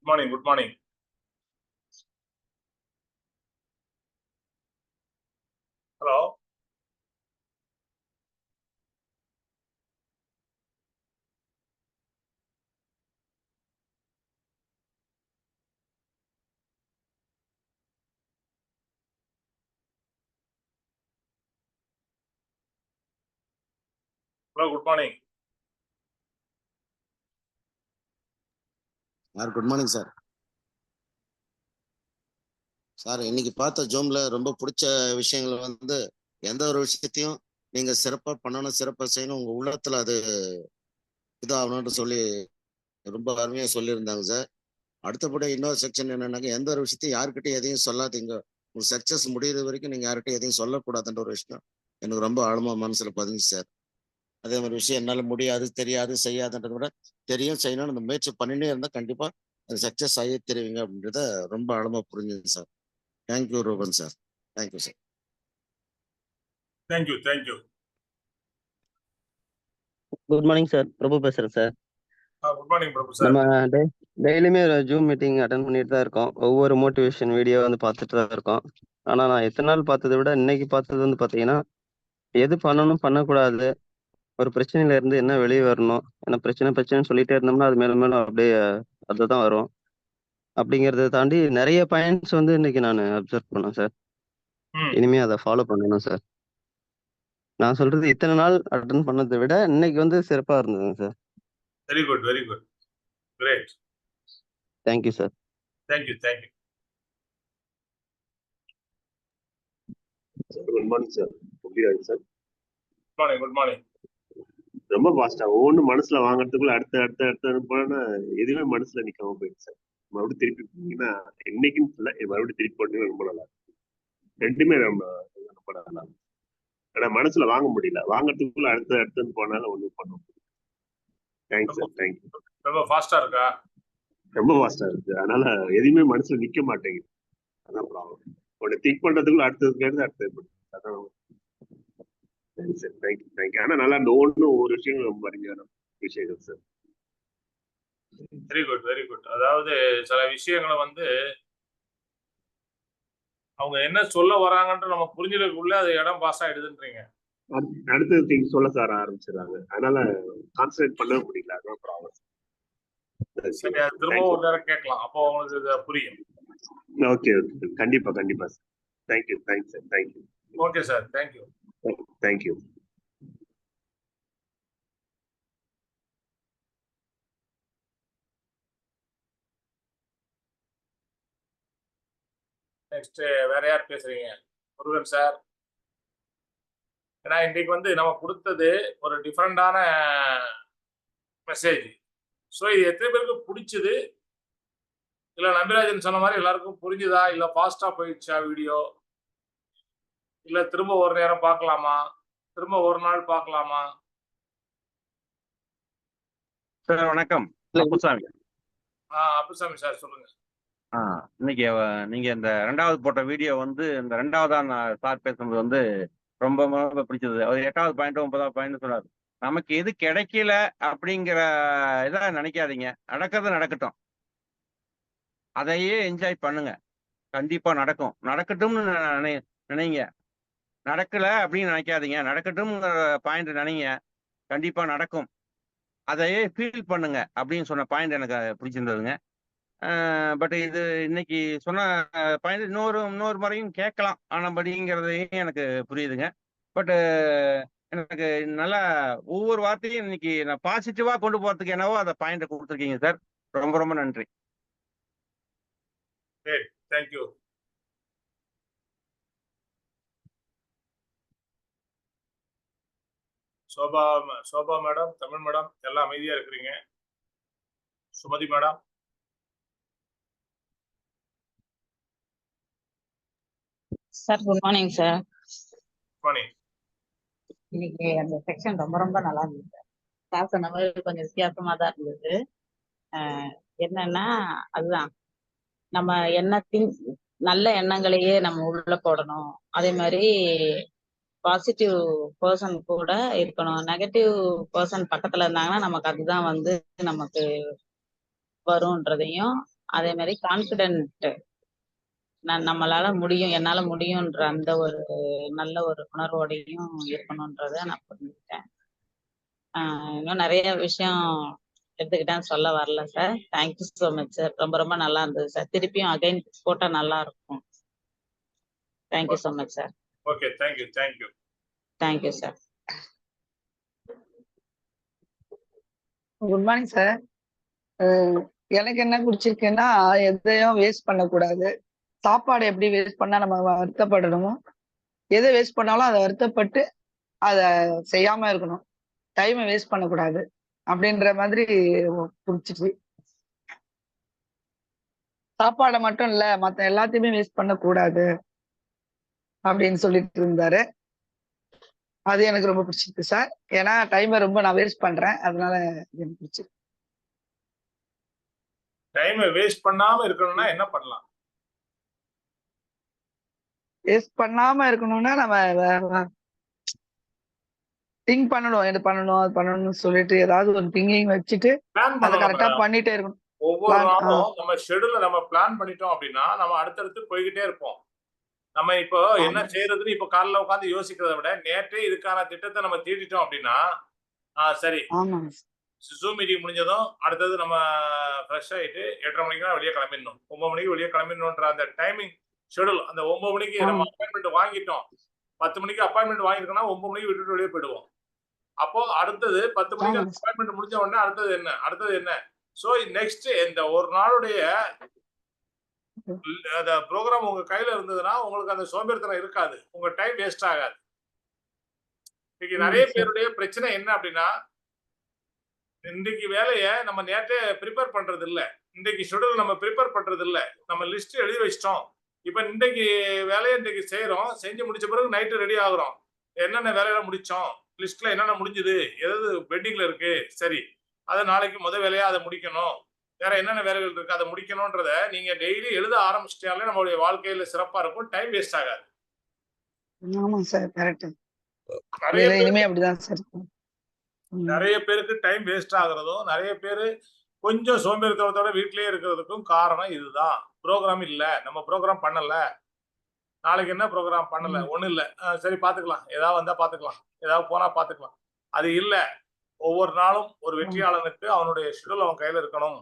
Good morning. Good morning. Hello. Hello. Good morning. Good morning sir. Sir, இன்னைக்கு பார்த்த ஜூம்ல ரொம்ப பிடிச்ச விஷயங்கள் வந்து எந்த ஒரு விஷயத்தையும் நீங்க சிறப்பா பண்ணணும், சிறப்பா செய்யணும், உங்க உள்ளத்துல அது இதாகணும்னு சொல்லி ரொம்ப அருமையா சொல்லியிருந்தாங்க சார். அடுத்தபடி இன்னொரு செக்ஷன் என்னன்னாக்க, எந்த ஒரு விஷயத்தையும் யாருக்கிட்டையும் எதையும் சொல்லாதீங்க. உங்க சக்சஸ் முடியிற வரைக்கும் நீங்க யார்கிட்டையும் எதையும் சொல்லக்கூடாதுன்ற ஒரு விஷயம் எனக்கு ரொம்ப ஆழமா மனசுல பதிஞ்சு சார். அதே மாதிரி விஷயம் என்னால முடியாது, தெரியாது, செய்யாதுன்றத விட தெரியும், செய்யணும்னு அந்த முயற்சி பண்ணினே இருந்தா கண்டிப்பா அது சக்சஸ் ஆகியே தெரிவிங்க அப்படின்றத ரொம்ப ஆழமா புரிஞ்சுது sir. Thank you Ruban sir. Thank you sir. Thank you. Thank you. Good morning sir. Prabhu பேசுறேன் sir. Good morning, Prabhu sir. நம்ம டெய்லியுமே ஜூம் மீட்டிங் அட்டன் பண்ணிட்டு தான் இருக்கோம். ஒவ்வொரு மோட்டிவேஷன் வீடியோ வந்து பார்த்துட்டு தான் இருக்கோம். ஆனா நான் எத்தனை நாள் பார்த்ததை விட இன்னைக்கு பார்த்தது வந்து பார்த்தீங்கன்னா, எது பண்ணணும் பண்ணக்கூடாது, ஒரு பிரச்சனையில இருந்து என்ன வெளியே வரணும், ஏன்னா பிரச்சனைன்னு சொல்லிட்டே இருந்தோம்னா அது மேலும் மேலும் அப்படியே அதுதான் வரும். அப்படிங்கிறத தாண்டி நிறைய பாயிண்ட்ஸ் வந்து இன்னைக்கு நான் அப்சர்வ் பண்ணேன் சார். இனிமே அதை ஃபாலோ பண்ணணும் சார். நான் சொல்றது இத்தனை நாள் அட்டன் பண்ணதை விட இன்னைக்கு வந்து சிறப்பா இருந்ததுங்க sir. Very good. Very good. Great. Thank you sir. Thank you. Thank you. Good morning sir. எப்படி ஆகுது sir? Good morning. Good morning. ரொம்ப ஃபாஸ்டா ஒவ்வொன்றும் மனசுல வாங்குறதுக்குள்ள அடுத்த போனா எதுவுமே மனசுல நிக்காம போயிடுச்சு சார். மறுபடியும் திருப்பி போனீங்கன்னா என்னைக்குன்னு சொல்ல மறுபடியும் திருப்பி போட்டீங்கன்னா ரொம்ப நல்லா இருக்கும். ரெண்டுமே ரொம்ப நல்லா இருக்கும். ஆனா மனசுல வாங்க முடியல, வாங்குறதுக்குள்ள அடுத்தன்னு போனாலும் ஒண்ணும் பண்ண முடியல. Thanks sir. தேங்க்யூ. ரொம்ப ஃபாஸ்டா இருக்கா? ரொம்ப ஃபாஸ்டா இருக்கு. அதனால எதுவுமே மனசுல நிக்க மாட்டேங்குது. அதான் ப்ராப்ளம். உடனே திங்க் பண்றதுக்குள்ள அடுத்தது அதான். சரி சார். தேங்க்யூ. தேங்க்யூ. ஆனா நல்லா ஒவ்வொன்றும் ஒவ்வொரு விஷயங்களும் ரொம்ப அருமையான விஷயங்கள் sir. Very good. Very good. அதாவது சில விஷயங்களை வந்து அவங்க என்ன சொல்ல வராங்கன்ற நம்ம புரிஞ்சுக்கிறதுக்குள்ள அது இடம் பாஸ் ஆயிடுதுன்றீங்க. அடுத்தது திங்க் சொல்ல சார் ஆரம்பிச்சிடறாங்க. அதனால கான்சன்ட்ரேட் பண்ணவே முடியல. அதான் ப்ராப்ளம். சரி, அது திரும்ப ஒரு நேரம் கேட்கலாம், அப்போ உங்களுக்கு இது புரியும். Okay okay. கண்டிப்பா கண்டிப்பா sir. Thank you. Thanks sir. Thank you. Okay sir. Thank you. Thank you. Next வேற யார் பேசுறீங்க? முருகன் சார். ஏன்னா இன்னைக்கு வந்து நம்ம கொடுத்தது ஒரு டிஃப்ரெண்டான மெசேஜ். ஸோ இது எத்தனை பேருக்கு பிடிச்சது, இல்லை நம்பிராஜன் சொன்ன மாதிரி எல்லாருக்கும் புரிஞ்சுதா, இல்லை ஃபாஸ்டா போயிடுச்சா வீடியோ, இல்லை திரும்ப ஒரு நேரம் பார்க்கலாமா, திரும்ப ஒரு நாள் பார்க்கலாமா? சார் வணக்கம். அப்புசாமி. அப்புசாமி சார் சொல்லுங்க. இன்னைக்கு நீங்க இந்த 2வது போட்ட வீடியோ வந்து இந்த 2வதா சார் பேசுறது வந்து ரொம்ப ரொம்ப பிடிச்சது. அவர் 8வது பாயிண்ட் 9வது பாயிண்ட் சொன்னார். நமக்கு எது கிடைக்கல அப்படிங்கிற இதை நினைக்காதீங்க, நடக்கிறது நடக்கட்டும், அதையே என்ஜாய் பண்ணுங்க. கண்டிப்பா நடக்கும், நடக்கட்டும்னு நினைங்க. நடக்கல அப்படின்னு நினைக்காதீங்க, நடக்கட்டும்ங்கிற பாயிண்ட் நினைங்க, கண்டிப்பா நடக்கும். அதையே ஃபீல் பண்ணுங்க அப்படின்னு சொன்ன பாயிண்ட் எனக்கு பிடிச்சிருந்ததுங்க. பட் இது இன்னைக்கு சொன்ன பாயிண்ட் இன்னொரு முறையும் கேட்கலாம் ஆனபடிங்கிறதையும் எனக்கு புரியுதுங்க. பட் எனக்கு நல்லா ஒவ்வொரு வார்த்தையும் இன்னைக்கு நான் பாசிட்டிவா கொண்டு போறதுக்கு என்னவோ அதை பாயிண்ட் கொடுத்துருக்கீங்க சார். ரொம்ப ரொம்ப நன்றி. Thank you. Sofa madam, Tamil madam எல்லாம் அமைதியா இருக்கிறீங்க. Sumathi madam. Sir good morning sir. Good morning. இன்னைக்கு அந்த செக்ஷன் ரொம்ப ரொம்ப நல்லா இருந்தது. சார் சொன்ன மாதிரி கொஞ்சம் வித்தியாசமா தான் இருந்தது. என்னன்னா அதுதான் நம்ம நல்ல எண்ணங்களையே நம்ம உள்ள போடணும். அதே மாதிரி பாசிட்டிவ் பர்சன் கூட இருக்கணும். நெகட்டிவ் பர்சன் பக்கத்துல இருந்தாங்கன்னா நமக்கு அதுதான் வந்து நமக்கு வரும்ன்றதையும் அதே மாதிரி கான்ஃபிடென்ட், நம்மளால முடியும், என்னால முடியும்ன்ற அந்த ஒரு நல்ல ஒரு உணர்வோடையும் இருக்கணும்ன்றத நான் புரிஞ்சுக்கிட்டேன். இன்னும் நிறைய விஷயம் எடுத்துக்கிட்டேன்னு சொல்ல வரல sir. Thank you so much sir. ரொம்ப ரொம்ப நல்லா இருந்தது சார். திருப்பியும் அகைன் போட்டா நல்லா இருக்கும். Thank you so much sir. Okay, thank you thank you. Thank you sir. Good morning sir. எனக்கு என்ன பிடிச்சிருக்குன்னா, எதையும் வேஸ்ட் பண்ணக்கூடாது. சாப்பாடு எப்படி வேஸ்ட் பண்ணா நம்ம வருத்தப்படணுமோ, எதை வேஸ்ட் பண்ணாலும் அதை வருத்தப்பட்டு அதை செய்யாம இருக்கணும். டைமை வேஸ்ட் பண்ணக்கூடாது அப்படின்ற மாதிரி பிடிச்சிச்சு. சாப்பாடை மட்டும் இல்ல, மத்த எல்லாத்தையுமே வேஸ்ட் பண்ணக்கூடாது அப்படின்னு சொல்லிட்டு இருந்தாரு. அது எனக்கு ரொம்ப பிடிச்சிருக்கு சார். ஏன்னா டைமை ரொம்ப நான் வேஸ்ட் பண்றேன், அதனால எனக்கு பிடிச்சிருக்கு. டைமை வேஸ்ட் பண்ணாம இருக்கணும்னா என்ன பண்ணலாம்? வேஸ்ட் பண்ணாம இருக்கணும்னா நம்ம திங்க் பண்ணணும், இது பண்ணணும் அது பண்ணணும்னு சொல்லிட்டு ஏதாவது ஒரு திங்கிங் வச்சுட்டு பிளான் அதை பண்ணணும். கரெக்டா பண்ணிட்டே இருக்கணும். ஒவ்வொரு நாளும் நம்ம ஷெட்யூல நம்ம பிளான் பண்ணிட்டோம் அப்படின்னா நம்ம அடுத்தடுத்து போய்கிட்டே இருப்போம். நம்ம இப்போ என்ன செய்யறதுன்னு இப்ப காலைல உட்காந்து யோசிக்கிறத விட நேற்றே இதுக்கான திட்டத்தை நம்ம தீட்டிட்டோம் அப்படின்னா சரி, ஜூம் மீட்டிங் முடிஞ்சதும் அடுத்தது நம்ம ஃப்ரெஷ் ஆயிட்டு 8:30 மணிக்கு வெளியே கிளம்பிடணும், 9 மணிக்கு வெளியே கிளம்பிடணும்ன்ற அந்த டைமிங் ஷெட்யூல். அந்த 9 மணிக்கு நம்ம அப்பாயின்மெண்ட் வாங்கிட்டோம், 10 மணிக்கு அப்பாயின்மெண்ட் வாங்கிருக்கோம்னா 9 மணிக்கு விட்டுட்டு வெளியே போயிடுவோம். அப்போ அடுத்தது 10 மணிக்கு அப்பாயின்மெண்ட் முடிஞ்ச உடனே அடுத்தது என்ன. சோ நெக்ஸ்ட் இந்த ஒரு நாளுடைய ப்ரோக்ராம் உங்க கையில இருந்ததுன்னா உங்களுக்கு அந்த சோம்பேறித்தனம் இருக்காது, உங்க டைம் வேஸ்ட் ஆகாது. இன்னைக்கு நிறைய பேருடைய பிரச்சனை என்ன அப்படின்னா, இன்றைக்கு வேலையை நம்ம நேற்றே ப்ரிப்பேர் பண்றது இல்ல, இன்றைக்கு ஷெட்யூல் நம்ம ப்ரிப்பேர் பண்றது இல்ல, நம்ம லிஸ்ட் எழுதி வச்சிட்டோம். இப்ப இன்றைக்கு வேலையை இன்றைக்கு செய்யறோம், செஞ்சு முடிச்ச பிறகு நைட்டு ரெடி ஆகுறோம், என்னென்ன வேலையில முடிச்சோம், லிஸ்ட்ல என்னென்ன முடிஞ்சது, எதாவது பெண்டிங்ல இருக்கு, சரி அதை நாளைக்கு முதல் வேலையா அதை முடிக்கணும், வேற என்னென்ன வேலைகள் இருக்கு அதை முடிக்கணும்ன்றத நீங்க டெய்லி எழுத ஆரம்பிச்சிட்டாலே நம்மளுடைய வாழ்க்கையில சிறப்பா இருக்கும், டைம் வேஸ்ட் ஆகாது. ஆமா சார், கரெக்ட். நிறைய பேருக்கு டைம் வேஸ்ட் ஆகுறதும், நிறைய பேரு கொஞ்சம் சோம்பேறித்தனத்தோட வீட்லயே இருக்கிறதுக்கும் காரணம் இதுதான். ப்ரோக்ராம் இல்ல, நம்ம ப்ரோக்ராம் பண்ணல, நாளைக்கு என்ன ப்ரோக்ராம் பண்ணல, ஒண்ணும் இல்ல, சரி பாத்துக்கலாம், ஏதாவது வந்தா பாத்துக்கலாம், ஏதாவது போனா பாத்துக்கலாம், அது இல்ல. ஒவ்வொரு நாளும் ஒரு வெற்றியாளனுக்கு அவனுடைய ஷெட்யூல் அவன் கையில இருக்கணும்.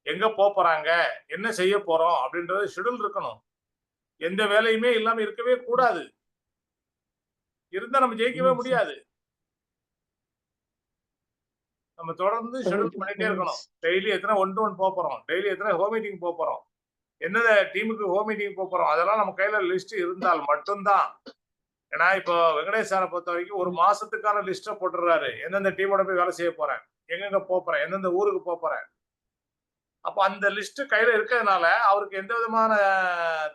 எங்க போறாங்க, என்ன செய்ய போறோம் அப்படின்றது ஷெட்யூல் இருக்கணும். எந்த வேலையுமே இல்லாம இருக்கவே கூடாது, இருந்தா நம்ம ஜெயிக்கவே முடியாது. நம்ம தொடர்ந்து ஷெட்யூல் பண்ணிட்டே இருக்கணும். டெய்லி எத்தனை 1-to-1 போறோம், டெய்லி எத்தனை ஹோம் மீட்டிங் போறோம், என்ன டீமுக்கு ஹோம் மீட்டிங் போறோம், அதெல்லாம் நம்ம கையில லிஸ்ட் இருந்தால் மட்டும்தான். ஏன்னா இப்போ வெங்கடேஷ் சாரை பொறுத்த வரைக்கும் ஒரு மாசத்துக்கான லிஸ்ட போட்டுறாரு, எந்தெந்த டீமோட போய் வேலை செய்ய போறேன், எங்கெங்க போறேன், எந்தெந்த ஊருக்கு போறேன். அப்ப அந்த லிஸ்ட் கையில இருக்கிறதுனால அவருக்கு எந்த விதமான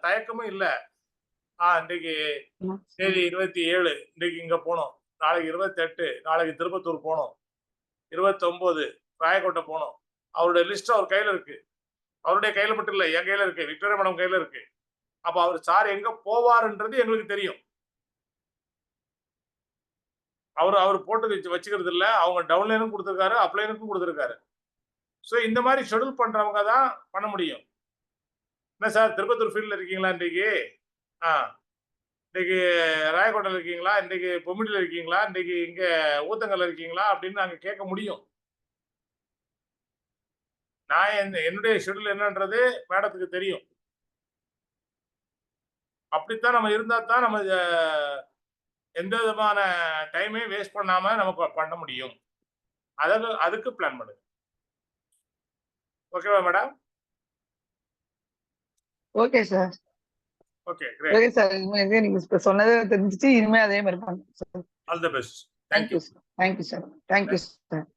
தயக்கமும் இல்ல. இன்னைக்கு தேதி 27, இன்னைக்கு இங்க போனோம், நாளைக்கு 28, நாளைக்கு திருப்பத்தூர் போனோம், 29 ராயக்கோட்டை போனோம். அவருடைய லிஸ்ட் அவர் கையில இருக்கு. அவருடைய கையில மட்டும் இல்ல, என் கையில இருக்கு, விக்டோரியா மேடம் கையில இருக்கு. அப்ப அவர் சார் எங்க போவாருன்றது எங்களுக்கு தெரியும். அவர் போட்டு வச்சுக்கிறது இல்ல, அவங்க டவுன்லைனும் கொடுத்திருக்காரு, அப்ளைனுக்கும் கொடுத்திருக்காரு. சோ இந்த மாதிரி ஷெட்யூல் பண்றவங்க தான் பண்ண முடியும். என்ன சார் திருப்பத்தூர் ஃபீல்ட்ல இருக்கீங்களா இன்னைக்கு, இன்னைக்கு ராயக்கோட்டையில் இருக்கீங்களா, இன்னைக்கு பொமிடியில் இருக்கீங்களா, இன்னைக்கு இங்க ஊத்தங்கல்ல இருக்கீங்களா அப்படின்னு நாங்க கேட்க முடியும். நான் என்னுடைய ஷெட்யூல் என்னன்றது மேடத்துக்கு தெரியும். அப்படித்தான் நம்ம இருந்தா தான் நம்ம எந்த விதமான டைமே வேஸ்ட் பண்ணாம நமக்கு பண்ண முடியும். அதுக்கு பிளான் பண்ணுங்க. ஓகேவா madam? Okay sir. Okay, great. Okay sir, நீங்க சொன்னதே தெரிஞ்சிச்சு, இனிமே அதே மாதிரி பண்ணுங்க sir. All the best. Thank you. Thank you sir. Thank you sir.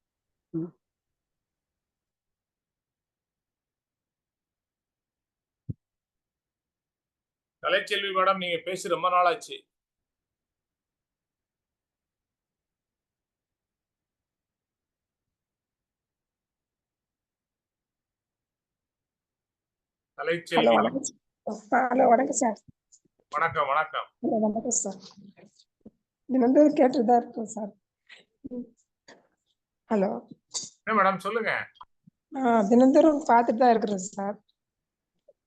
Kalaiselvi madam, நீங்க பேசி ரொம்ப நாள் ஆச்சு. கலைச்செல்வி. ஹலோ, வணக்கம் சார். வணக்கம் வணக்கம். வணக்கம் சார். இது கேட்டுதான் இருக்கும் சார். ஹலோ என்ன மேடம் சொல்லுங்க. தினந்தோறும் பார்த்துட்டு தான் இருக்கிறேன் சார்.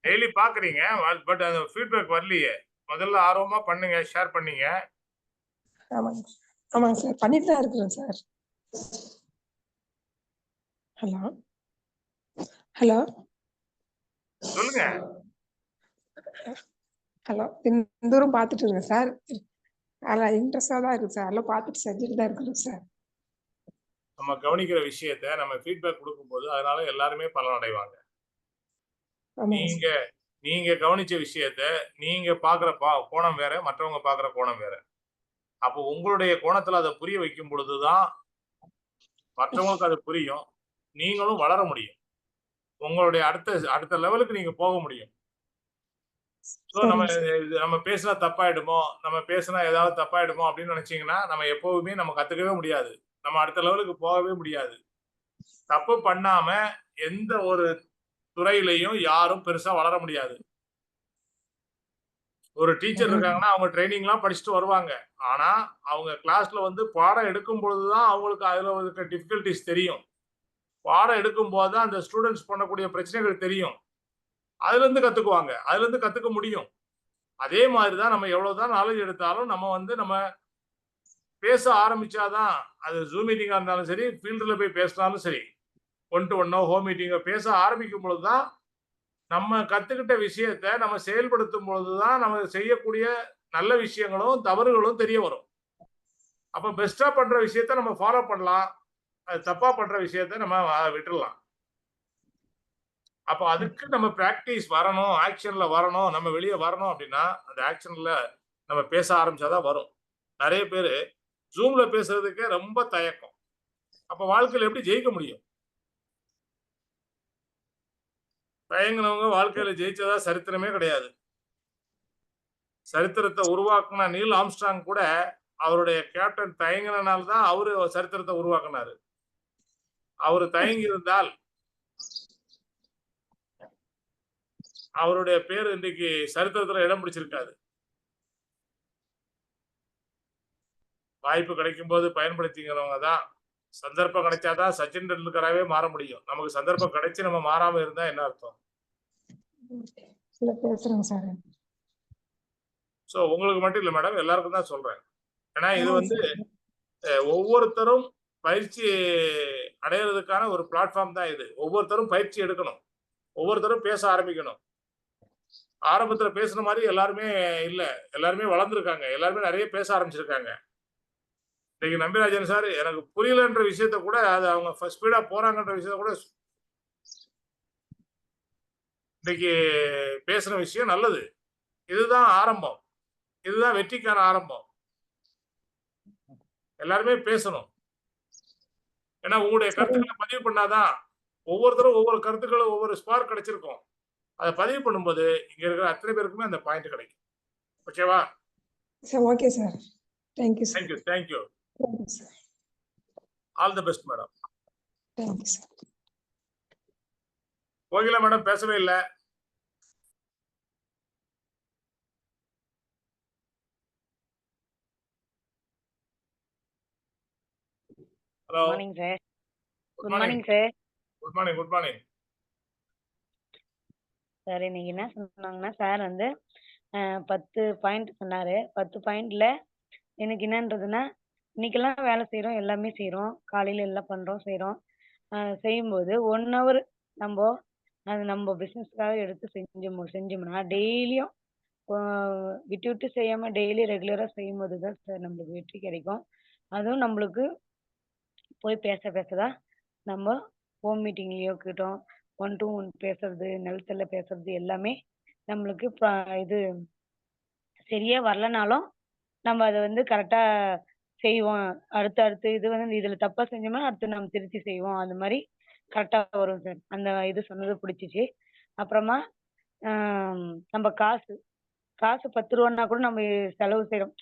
டெய்லி பாக்குறீங்க, பட் அந்த ஃபீட்பேக் வரலையே. முதல்ல ஆர்வமா பண்ணுங்க, ஷேர் பண்ணீங்க. ஆமாங்க. ஆமாங்க சார். பண்ணிட்டு தான் இருக்கிறேன் சார். ஹலோ ஹலோ சொல்லுங்க. ஹலோ. தினந்தோறும் பார்த்துட்டு இருக்கேன் சார். அதில் இன்ட்ரெஸ்டாக தான் இருக்குது சார். எல்லாம் பார்த்துட்டு செஞ்சுட்டு தான் இருக்கிறோம் சார். நம்ம கவனிக்கிற விஷயத்த நம்ம ஃபீட்பேக் கொடுக்கும்போது அதனால எல்லாருமே பலனடைவாங்க. ஆமாங்க நீங்க சார். நீங்க கவனிச்ச விஷயத்த நீங்க பாக்குற கோணம் வேற, மற்றவங்க பாக்குற கோணம் வேற. அப்போ உங்களுடைய கோணத்துல அதை புரிய வைக்கும் பொழுதுதான் மற்றவங்களுக்கு அது புரியும். நீங்களும் வளர முடியும். உங்களுடைய அடுத்த லெவலுக்கு நீங்க போக முடியும். ஸோ சரிங்க சார். நம்ம பேசினா தப்பாயிடுமோ, நம்ம பேசினா ஏதாவது தப்பாயிடுமோ அப்படின்னு நினைச்சீங்கன்னா, நம்ம எப்பவுமே நம்ம கத்துக்கவே முடியாது. நம்ம அடுத்த லெவலுக்கு போகவே முடியாது. தப்பு பண்ணாம எந்த ஒரு துறையிலையும் யாரும் பெருசா வளர முடியாது. ஒரு டீச்சர் இருக்காங்கன்னா, அவங்க ட்ரெய்னிங்லாம் படிச்சுட்டு வருவாங்க. ஆனா, அவங்க கிளாஸ்ல வந்து பாடம் எடுக்கும் பொழுது தான் அவங்களுக்கு அதுல இருக்க டிஃபிகல்டீஸ் தெரியும். பாடம் எடுக்கும்போது தான் அந்த ஸ்டூடண்ட்ஸ் பண்ணக்கூடிய பிரச்சனைகள் தெரியும். அதுலருந்து கத்துக்குவாங்க. அதுலருந்து கத்துக்க முடியும். அதே மாதிரி தான் நம்ம எவ்வளவுதான் நாலேட்ஜ் எடுத்தாலும் நம்ம பேச ஆரம்பிச்சா தான், அது ஜூம் மீட்டிங்கா இருந்தாலும் சரி, ஃபீல்டுல போய் பேசினாலும் சரி, ஒன் டூ ஒன்னோ, ஹோம் மீட்டிங்கோ பேச ஆரம்பிக்கும் பொழுது தான், நம்ம கத்துக்கிட்ட விஷயத்த நம்ம செயல்படுத்தும் பொழுது தான், நம்ம செய்யக்கூடிய நல்ல விஷயங்களும், தவறுகளும் தெரிய வரும். அப்ப பெஸ்ட்டா பண்ற விஷயத்த நம்ம ஃபாலோ பண்ணலாம். அது தப்பா பண்ற விஷயத்த நம்ம விட்டுறலாம். அப்ப அதுக்கு நம்ம பிராக்டிஸ் வரணும், ஆக்ஷன்ல வரணும், நம்ம வெளிய வரணும் அப்படின்னா, அந்த ஆக்ஷன்ல நம்ம பேச ஆரம்பிச்சா தான் வரும். நெறைய பேரு Zoomல பேசுறதுக்கே ரொம்ப தயக்கம். அப்ப வாழ்க்கையில எப்படி ஜெயிக்க முடியும்? தயங்குனவங்க வாழ்க்கையில ஜெயிச்சதா சரித்திரமே கிடையாது. சரித்திரத்த உருவாக்குன நீல் ஆம்ஸ்ட்ராங் கூட அவருடைய கேப்டன் தயங்குனனால தான் அவரு சரித்திரத்த உருவாக்குனாரு. அவரு தயங்கி இருந்தால் அவருடைய பேரு இன்னைக்கு சரித்திரத்துல இடம் பிடிச்சிருக்காது. வாய்ப்பு கிடைக்கும்போது பயன்படுத்திக்கிறவங்க தான் சந்தர்ப்பம் கிடைச்சா தான் சச்சின் டெண்டுல்கராவே மாற முடியும். நமக்கு சந்தர்ப்பம் கிடைச்சு நம்ம மாறாம இருந்தா என்ன அர்த்தம்? இல்ல பேசுறேங்க சார். சோ உங்களுக்கு மட்டும் இல்ல மேடம், எல்லாருக்கும் தான் சொல்றேன். ஏன்னா இது ஆமாங்க வந்து சார். ஒவ்வொருத்தரும் பயிற்சி அடையறதுக்கான ஒரு பிளாட்ஃபார்ம் தான் இது. ஒவ்வொருத்தரும் பயிற்சி எடுக்கணும். ஒவ்வொருத்தரும் பேச ஆரம்பிக்கணும். ஆரம்பத்துல பேசுன மாரி எல்லாருமே இல்ல. எல்லாருமே வளர்ந்திருக்காங்க. எல்லாருமே நெறைய பேச ஆரம்பிச்சிருக்காங்க. இன்னைக்கு நம்பிராஜன் சார் எனக்கு புரியலன்ற விஷயத்த கூட அது அவங்க ஸ்பீடா போறாங்கன்ற விஷயத்த கூட இன்னைக்கு பேசுன விஷயம் நல்லது. இதுதான் ஆரம்பம். இதுதான் வெற்றிக்கான ஆரம்பம். எல்லாருமே பேசணும். ஏன்னா உங்களுடைய சரி. கருத்துக்கள பதிவு பண்ணாதான் ஒவ்வொருத்தரும் ஒவ்வொரு கருத்துக்களும் ஒவ்வொரு ஸ்பார்க் கிடைச்சிருக்கும். அத பதிவு பண்ணும்போது இங்க இருக்கிற அத்தனை பேருக்குமே அந்த பாயிண்ட் கிடைக்கும். ஓகேவா? Sir okay sir. Thank you sir. Thank you. Thank you. Thank you sir. All the best madam. Thank you sir. Kokila madam பேசவே இல்ல. Hello. Morning sir. Good good morning. Morning sir. Good morning. Good morning. Sir இன்னைக்கு என்ன சொன்னாங்கன்னா sir வந்து 10 point சொன்னாரு. 10 பாயிண்ட்ல எனக்கு என்னன்றதுன்னா, இன்னைக்கெல்லாம் வேலை செய்றோம், எல்லாமே செய்றோம். காலையில எல்லாம் பண்றோம், செய்றோம். செய்யும்போது 1 ஹவர் நம்போ அது நம்ம பிசினஸ்க்காக எடுத்து செஞ்சோம்னா டெய்லியும் ஆ விட்டு விட்டு செய்யாம டெய்லி ரெகுலரா செய்யும்போது தான் சார் நம்மளுக்கு வெற்றி கிடைக்கும். அதுவும் நம்மளுக்கு போய் பேச பேச தான் நம்ம ஹோம் மீட்டிங்லயோ இருக்கட்டும், ஒன் டூ ஒன் பேசுறது, நிலத்துல பேசுறது எல்லாமே நம்மளுக்கு இது சரியா வரலனாலும், நம்ம அத வந்து கரெக்ட்டா செய்வோம். அடுத்து அடுத்து இது வந்து இதுல தப்பா செஞ்சோம்னா, அடுத்து நம்ம திருத்தி செய்வோம். அந்த மாரி கரெக்ட்டா வரும் சார். அந்த இது சொன்னது புடிச்சுச்சு. அப்புறமா அ நம்ம காசு காசு ரூ. 10ன்னா கூட நம்ம செலவு செய்றோம்.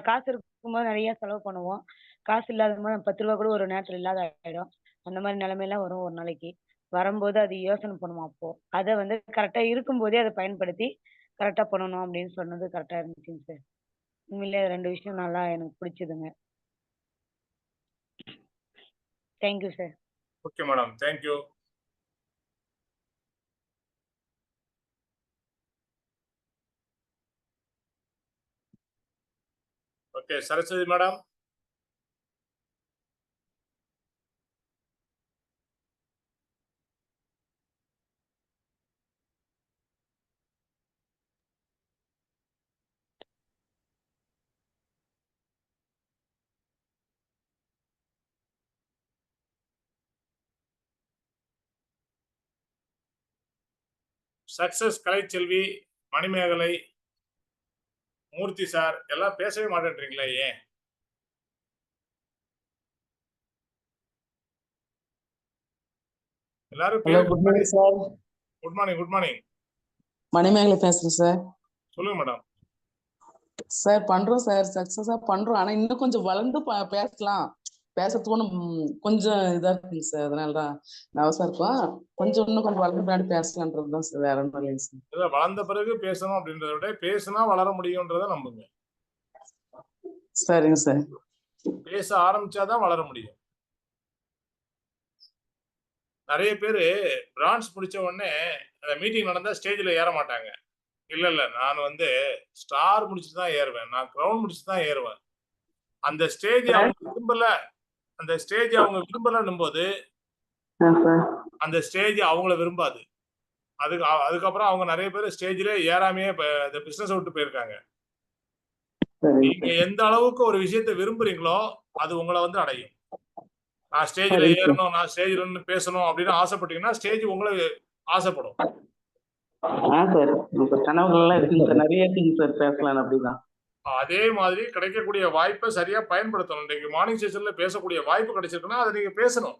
காசு இருக்கும்போது நெறைய செலவு பண்ணுவோம். காசு இல்லாதபோது ரூ. 10 கூட ஒரு நேரத்துல இல்லாத ஆயிடும். அந்த மாரி நிலைமைலாம் வரும் ஒரு நாளைக்கு. வரும்போது அது யோசனை பண்ணுவோம் அப்போ. அத வந்து கரெக்ட்டா இருக்கும்போதே அத பயன்படுத்தி கரெக்ட்டா பண்ணணும் அப்படின்னு சொன்னது கரெக்ட்டா இருந்துச்சுங்க சார். உண்மையிலேயே 2 விஷயம் நல்லா எனக்கு பிடிச்சதுங்க. Thank you sir. Okay madam. Thank you. Okay, Saraswathi madam. Success Kalaiselvi, Manimekalai, Murthy sir எல்லாம் பேசவே மாட்டேன்றீங்களே, ஏன்? எல்லாரும் hello, good morning sir. Good morning, good morning. Manimekalai பேசுறேன் சார். சொல்லுங்க மேடம். சார் பண்றோம் சார், சக்சஸா பண்றோம். ஆனா இன்னும் கொஞ்சம் வளர்ந்து பேசலாம். பேசுறதுக்கு ஒன்றும் கொஞ்சம் இதா இருக்குங்க சார். அதனாலதான் அவசரம் இருக்கும். இன்னும் கொஞ்சம் வளர்ந்து பின்னாடி பேசலான்றதுதான் சார், வேற ஒன்றும் இல்லைங்க சார். இல்ல, வளர்ந்த பிறகு பேசணும் அப்படின்றத விட பேசினா வளர முடியும்ன்றத நம்புங்க. சரிங்க சார். பேச ஆரம்பிச்சாதான் வளர முடியும். நிறைய பேரு பிரான்ஸ் முடிச்ச உடனே அந்த மீட்டிங் நடந்தா ஸ்டேஜ்ல ஏற மாட்டாங்க. இல்ல நான் ஸ்டார் முடிச்சுட்டு தான் ஏறுவேன், நான் கிரவுன் முடிச்சுட்டு தான் ஏறுவேன். அந்த ஸ்டேஜ் அவங்க விரும்பல, அந்த ஸ்டேஜ் அவங்க விரும்பலன்னும் போது அந்த ஸ்டேஜ் அவங்கள விரும்பாது. அதுக்கப்புறம் அவங்க நிறைய பேர் ஸ்டேஜ்ல ஏறாமையே இந்த பிசினஸ் விட்டு போயிருக்காங்க. நீங்க எந்த அளவுக்கு ஒரு விஷயத்தை விரும்புறீங்களோ அது உங்களை அடையும். நான் ஸ்டேஜ்ல ஏறணும், நான் ஸ்டேஜ்ல இருந்து பேசணும் அப்படின்னு ஆசைப்பட்டீங்கன்னா ஸ்டேஜ் உங்களை ஆசைப்படும். நிறைய பேசலாம் அப்படிதான். அதே மாதிரி கிடைக்கக்கூடிய வாய்ப்பை சரியா பயன்படுத்தணும். இன்னைக்கு மார்னிங் செஷன்ல பேசக்கூடிய வாய்ப்பு கிடைச்சிருக்குன்னா அதை நீங்க பேசணும்.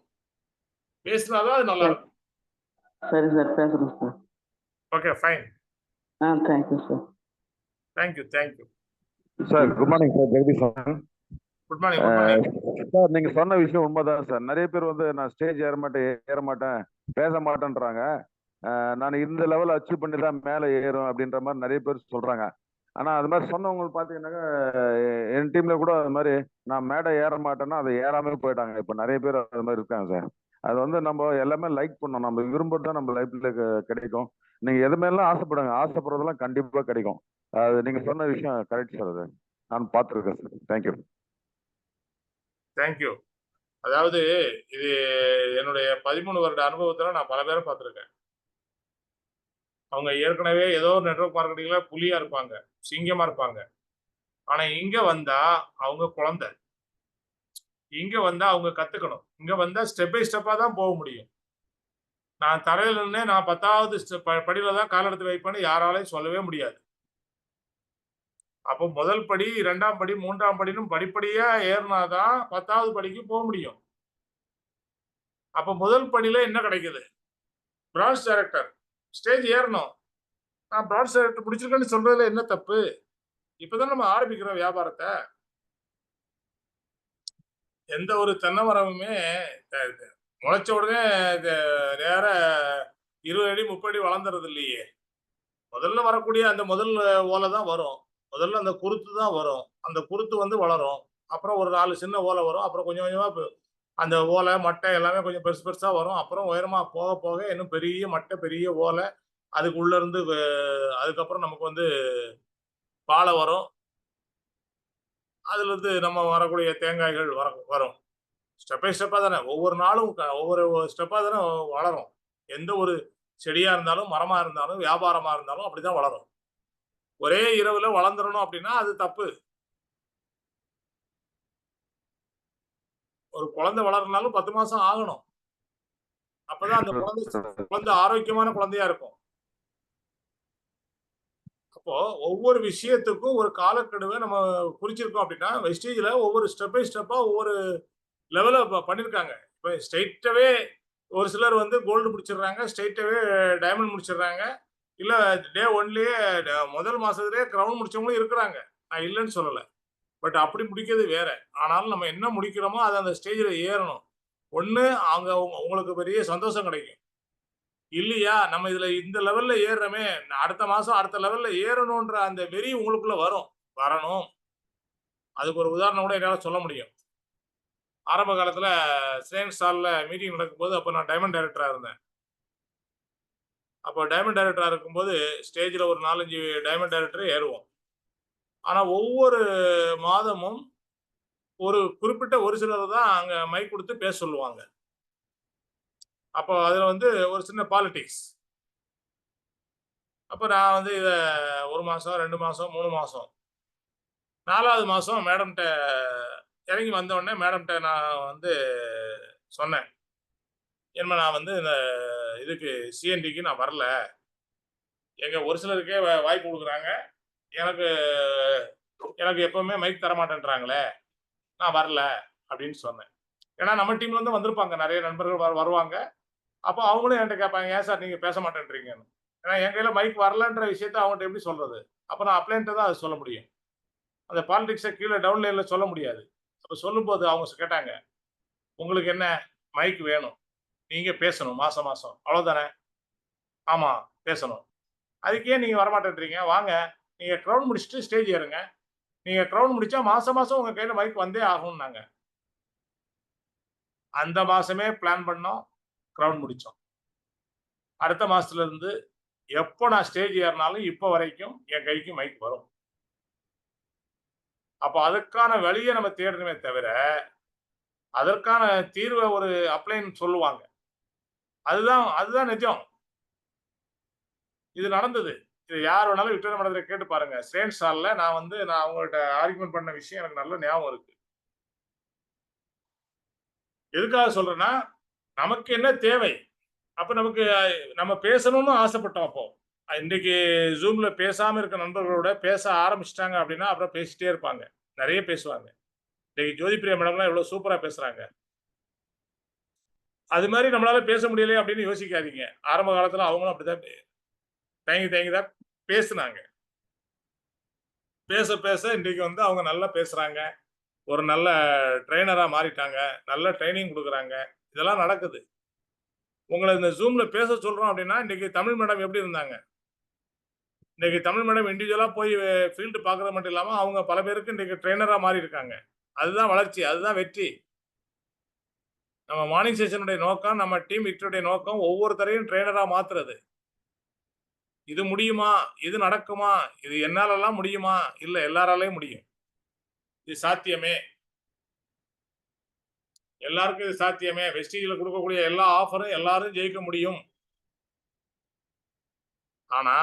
பேசினாதான் அது நல்லா இருக்கும். சரி சார், பேசுறேன் sir. Okay, fine. Thank you sir. Thank you sir. Good morning sir, Jagadish sir. Good morning sir. நீங்க சொன்ன விஷயம் உண்மைதான் சார். நிறைய பேர் நான் ஸ்டேஜ் ஏற மாட்டேன் பேச மாட்டேன்றாங்க. நான் இந்த லெவல் அச்சீவ் பண்ணி தான் மேலே ஏறும் அப்படின்ற மாதிரி நிறைய பேர் சொல்றாங்க. ஆனா அது மாதிரி சொன்னவங்க பாத்தீங்கன்னாக்கா என் டீம்ல கூட அது மாதிரி நான் மேடை ஏற மாட்டேன்னா அதை ஏறாமே போயிட்டாங்க. இப்ப நிறைய பேர் அது மாதிரி இருக்காங்க சார். அது நம்ம எல்லாமே லைக் பண்ணோம். நம்ம விரும்புறது தான் நம்ம லைஃப்ல கிடைக்கும். நீங்க எது மேலாம் ஆசைப்படுங்க, ஆசைப்படுறதெல்லாம் கண்டிப்பா கிடைக்கும். அது நீங்க சொன்ன விஷயம் கரெக்ட் சார். அது நான் பார்த்துருக்கேன் சார். தேங்க்யூ. அதாவது இது என்னுடைய 13 வருட அனுபவத்துல நான் பல பேரை பார்த்துருக்கேன். அவங்க ஏற்கனவே ஏதோ ஒரு நெட்வொர்க் மார்க்கெட்டிங்ல புலியா இருப்பாங்க, சிங்கமா இருப்பாங்க. ஆனா இங்க வந்தா அவங்க குழந்தை. இங்க வந்தா அவங்க கத்துக்கணும். இங்க வந்தா ஸ்டெப் பை ஸ்டெப்பா தான் போக முடியும். நான் தரையில நின்று நான் 10வது படியில தான் கால் எடுத்து வைப்பேன்னு யாராலையும் சொல்லவே முடியாது. அப்போ முதல் படி, 2ஆம் படி, 3ஆம் படின்னு படிப்படியா ஏறினாதான் 10வது படிக்கு போக முடியும். அப்ப முதல் படியில என்ன கிடைக்குது? பிரான்ச் டைரக்டர் ஸ்டேஜ் ஏறணும். நான் பிரான்ச் டைரக்டர் பிடிச்சிருக்கேன்னு சொல்றதுல என்ன தப்பு? இப்பதான் நம்ம ஆரம்பிக்கிறோம் வியாபாரத்தை. எந்த ஒரு தென்னை மரமுமே முளைச்ச உடனே நேர 20 அடி 30 அடி வளர்ந்துறது இல்லையே. முதல்ல வரக்கூடிய அந்த முதல் ஓலை தான் வரும். முதல்ல அந்த குருத்து தான் வரும். அந்த குருத்து வளரும். அப்புறம் ஒரு 4 சின்ன ஓலை வரும். அப்புறம் கொஞ்சம் கொஞ்சமா அந்த ஓலை மட்டை எல்லாமே கொஞ்சம் பெருசு பெருசா வரும். அப்புறம் உயரமா போக போக இன்னும் பெரிய மட்டை, பெரிய ஓலை, அதுக்கு உள்ள இருந்து அதுக்கப்புறம் நமக்கு பாலை வரும். அதுல இருந்து நம்ம வரக்கூடிய தேங்காய்கள் வரும். ஸ்டெப் பை ஸ்டெப்பா தானே, ஒவ்வொரு நாளும் ஒவ்வொரு ஸ்டெப்பா தானே வளரும். எந்த ஒரு செடியா இருந்தாலும், மரமா இருந்தாலும், வியாபாரமா இருந்தாலும் அப்படிதான் வளரும். ஒரே இரவுல வளர்ந்துடணும் அப்படின்னா அது தப்பு. ஒரு குழந்தை வளரனாலும் 10 மாசம் ஆகணும். அப்பதான் அந்த குழந்தை ஆரோக்கியமான குழந்தையா இருக்கும். அப்போ ஒவ்வொரு விஷயத்துக்கும் ஒரு காலக்கெடுவை நம்ம குறிச்சிருக்கோம் அப்படின்னா வெஸ்டேஜ்ல ஒவ்வொரு ஸ்டெப் பை ஸ்டெப்பா ஒவ்வொரு லெவல பண்ணிருக்காங்க. இப்போ ஸ்ட்ரெயிட்டாவே ஒரு சிலர் கோல்டு முடிச்சிடுறாங்க, ஸ்ட்ரெயிட்டாவே டைமண்ட் முடிச்சிடுறாங்க. இல்ல டே ஒன்லயே முதல் மாசத்துலயே கிரவுன் முடிச்சவங்களும் இருக்கிறாங்க. நான் இல்லைன்னு சொல்லலை. பட் அப்படி முடிக்கிறது வேற. ஆனாலும் நம்ம என்ன முடிக்கிறோமோ அதை அந்த ஸ்டேஜ்ல ஏறணும். ஒண்ணு அவங்க உங்களுக்கு பெரிய சந்தோஷம் கிடைக்கும். இல்லையா நம்ம இதுல இந்த லெவல்ல ஏறுறமே, அடுத்த மாசம் அடுத்த லெவல்ல ஏறணும்ன்ற அந்த வெறி உங்களுக்குள்ள வரணும். அதுக்கு ஒரு உதாரணம் கூட என்னால சொல்ல முடியும். ஆரம்ப காலத்துல ஸ்ரேன் ஸ்டால்ல மீட்டிங் நடக்கும்போது அப்ப நான் டைமண்ட் டைரக்டரா இருந்தேன். அப்போ டைமண்ட் டைரக்டரா இருக்கும்போது ஸ்டேஜ்ல ஒரு 4-5 டைமண்ட் டைரக்டர் ஏறுவோம். ஆனா ஒவ்வொரு மாதமும் ஒரு குறிப்பிட்ட ஒரு சிலர் தான் அங்க மைக் கொடுத்து பேச சொல்லுவாங்க. அப்போ அதுல வந்து ஒரு சின்ன பாலிடிக்ஸ். அப்ப நான் வந்து இத 1 மாசம், 2 மாசம், 3 மாசம் 4வது மாசம் மேடம்ட்ட இறங்கி வந்த உடனே மேடம்ட்ட நான் வந்து சொன்னேன். "ஏம்மா நான் வந்து இந்த இதுக்கு சிஎன்டிக்கு நான் வரல. எங்க ஒரு சிலருக்கே வாய்ப்பு குடுக்குறாங்க. எனக்கு எனக்கு எப்பவுமே மைக் தர மாட்டேன்றாங்களே! நான் வரல." அப்படின்னு சொன்னேன். ஏன்னா நம்ம டீம்ல இருந்து வந்திருப்பாங்க. நெறைய நண்பர்கள் வருவாங்க. அப்போ அவங்களும் என்ட்ட கேட்பாங்க, "ஏன் சார் நீங்க பேச மாட்டேன்றீங்கன்னு?" ஏன்னா என் கையில மைக் வரலன்ற விஷயத்த அவங்கட்ட எப்படி சொல்றது? அப்ப நான் அப்ளைன்ட்ட தான் அத சொல்ல முடியும். அந்த பாலிடிக்ஸ கீழ டவுன் லைன்ல சொல்ல முடியாது. அப்ப சொல்லும்போது அவங்க கேட்டாங்க, "உங்களுக்கு என்ன மைக் வேணும். நீங்க பேசணும் மாசம் மாசம். அவ்வளோதானே?" "ஆமா, பேசணும்." "அதுக்கு ஏன் நீங்க வரமாட்டேன்றீங்க? வாங்க. நீங்க கிரவுண்ட் முடிச்சுட்டு ஸ்டேஜ் ஏறுங்க. நீங்க கிரவுண்ட் முடிச்சா மாசம் மாசம் உங்க கையில மைக் வந்தே ஆகும்னாங்க." அந்த மாசமே பிளான் பண்ணோம். கிரவுண்ட் முடிச்சோம். அடுத்த மாசத்துல இருந்து எப்போ நான் ஸ்டேஜ் ஏறினாலும் இப்ப வரைக்கும் என் கைக்கு மைக் வரும். அப்ப அதுக்கான வழிய நம்ம தேடணுமே தவிர, அதற்கான தீர்வ ஒரு அப்ளைன் சொல்லுவாங்க. அதுதான் நிஜம். இது நடந்தது. இது யார் வேணாலும் விக்டோரியா மண்டபத்துல கேட்டு பாருங்க. ஸ்ரேன்ஸ் ஹால்ல நான் அவங்கள்ட்ட ஆர்கியூமென்ட் பண்ண விஷயம் எனக்கு நல்ல ஞாபகம் இருக்கு. எதுக்காக சொல்றேன்னா, நமக்கு என்ன தேவை? அப்ப நமக்கு நம்ம பேசணும்னு ஆசைப்பட்டோம் அப்போ. இன்னைக்கு Zoomல பேசாம இருக்க நண்பர்களோட பேச ஆரம்பிச்சுட்டாங்க அப்படின்னா, அப்புறம் பேசிட்டே இருப்பாங்க. நெறைய பேசுவாங்க. இன்னைக்கு ஜோதிப்பிரியா மேடம்லாம் எவ்வளவு சூப்பரா பேசுறாங்க. அது மாரி நம்மளால பேச முடியலையே அப்படின்னு யோசிக்காதீங்க. ஆரம்ப காலத்துல அவங்களும் அப்படிதான் தயங்கி தயங்கி தான் பேசுனாங்க. பேச பேச இன்றைக்கு வந்து அவங்க நல்லா பேசுறாங்க. ஒரு நல்ல ட்ரெய்னரா மாறிட்டாங்க. நல்ல ட்ரெய்னிங் குடுக்குறாங்க. இதெல்லாம் நடக்குது. உங்கள இந்த Zoomல பேச சொல்றோம் அப்படின்னா, இன்னைக்கு தமிழ் மேடம் எப்படி இருந்தாங்க? இன்னைக்கு தமிழ் மேடம் இண்டிவிஜுவலா போய் ஃபீல்டு பார்க்கறது மட்டும் இல்லாம, அவங்க பல பேருக்கு இன்றைக்கு ட்ரெய்னரா மாறி இருக்காங்க. அதுதான் வளர்ச்சி. அதுதான் வெற்றி. நம்ம மார்னிங் செஷனுடைய நோக்கம், நம்ம டீம் விக்டருடைய நோக்கம் ஒவ்வொருத்தரையும் ட்ரெய்னரா மாத்துறது. இது முடியுமா? இது நடக்குமா? இது என்னாலலாம் முடியுமா? இல்ல எல்லாராலயும் முடியும். இது சாத்தியமே. எல்லாருக்கும் இது சாத்தியமே. வெஸ்டீஜ்ல குடுக்கக்கூடிய எல்லா ஆஃபரும் எல்லாரும் ஜெயிக்க முடியும். ஆனா,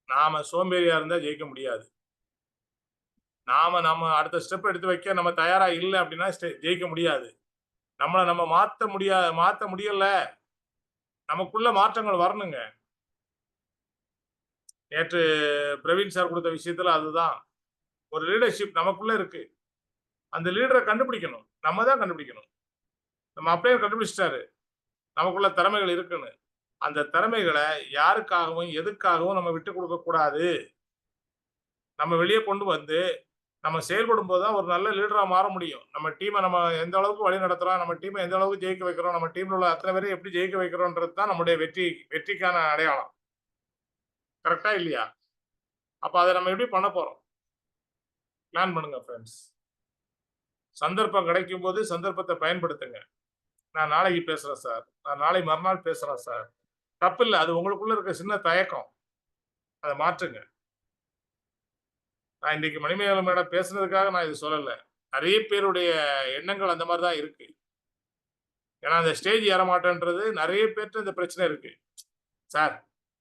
நாம சோம்பேறியா இருந்தா ஜெயிக்க முடியாது. நம்ம அடுத்த ஸ்டெப் எடுத்து வைக்க நம்ம தயாரா இல்ல அப்படின்னா ஜெயிக்க முடியாது. நம்மள நம்ம மாத்த முடியல. நமக்குள்ள மாற்றங்கள் வரணுங்க. நேற்று பிரவீன் சார் குடுத்த விஷயத்துல அதுதான். ஒரு லீடர்ஷிப் நமக்குள்ள இருக்கு. அந்த லீடர கண்டுபிடிக்கணும். நம்ம தான் கண்டுபிடிக்கணும். நம்ம அப்பயே கண்டுபிடிச்சிட்டாரு. நமக்குள்ள திறமைகள் இருக்குன்னு. அந்த திறமைகள யாருக்காகவும், எதுக்காகவும் நம்ம விட்டுக் குடுக்கக் கூடாது. நம்ம வெளிய கொண்டு வந்து, நம்ம செயல்படும்போது தான் ஒரு நல்ல லீடரா மாற முடியும். நம்ம டீம நம்ம எந்த அளவுக்கு வழி நடத்துறோம், நம்ம டீம எந்த அளவுக்கு ஜெயிக்க வைக்கிறோம், நம்ம டீம்ல உள்ள அத்தனை பேரையும் எப்படி ஜெயிக்க வைக்கிறோம்ன்றது தான் நம்முடைய வெற்றிக்கான அடையாளம். கரெக்ட்டா? இல்லையா? அப்ப அத நம்ம எப்படி பண்ண போறோம்? பிளான் பண்ணுங்க ஃபிரெண்ட்ஸ். சந்தர்ப்பம் கிடைக்கும்போது சந்தர்ப்பத்த பயன்படுத்துங்க. நான் நாளைக்கு பேசுறேன் சார். நான் நாளை மறுநாள் பேசுறேன் சார். தப்பில்ல. அது உங்களுக்குள்ள இருக்க சின்ன தயக்கம். அத மாற்றுங்க. நான் இன்னைக்கு மணிமேகலை மேடம் பேசுனதுக்காக நான் இத சொல்லல. நெறைய பேருடைய எண்ணங்கள் அந்த மாரி தான் இருக்கு. ஏன்னா, அந்த ஸ்டேஜ் ஏற மாட்டேன்றது நெறைய பேர்ட்ட இந்த பிரச்சனை இருக்கு. சார்,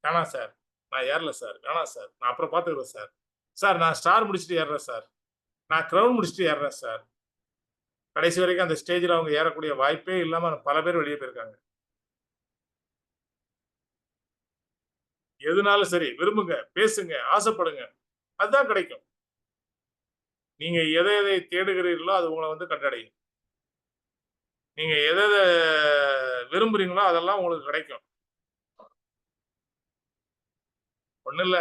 வேணாம் சார். நான் ஏறல சார். வேணாம் சார். நான் அப்புறம் பார்த்துக்கிறேன் சார். சார் நான் ஸ்டார் முடிச்சுட்டு ஏறுறேன் சார். நான் கிரவுன் முடிச்சுட்டு ஏறுறேன் சார். கடைசி வரைக்கும் அந்த ஸ்டேஜ்ல அவங்க ஏறக்கூடிய வாய்ப்பே இல்லாம பல பேர் வெளிய போயிருக்காங்க. எதுனாலும் சரி, விரும்புங்க, பேசுங்க, ஆசைப்படுங்க. அதுதான் கிடைக்கும். நீங்க எதை எதை தேடுகிறீர்களோ, அது உங்கள வந்து கண்டடையும். நீங்க எத எத விரும்புறீங்களோ, அதெல்லாம் உங்களுக்கு கிடைக்கும். ஒண்ணும் இல்ல.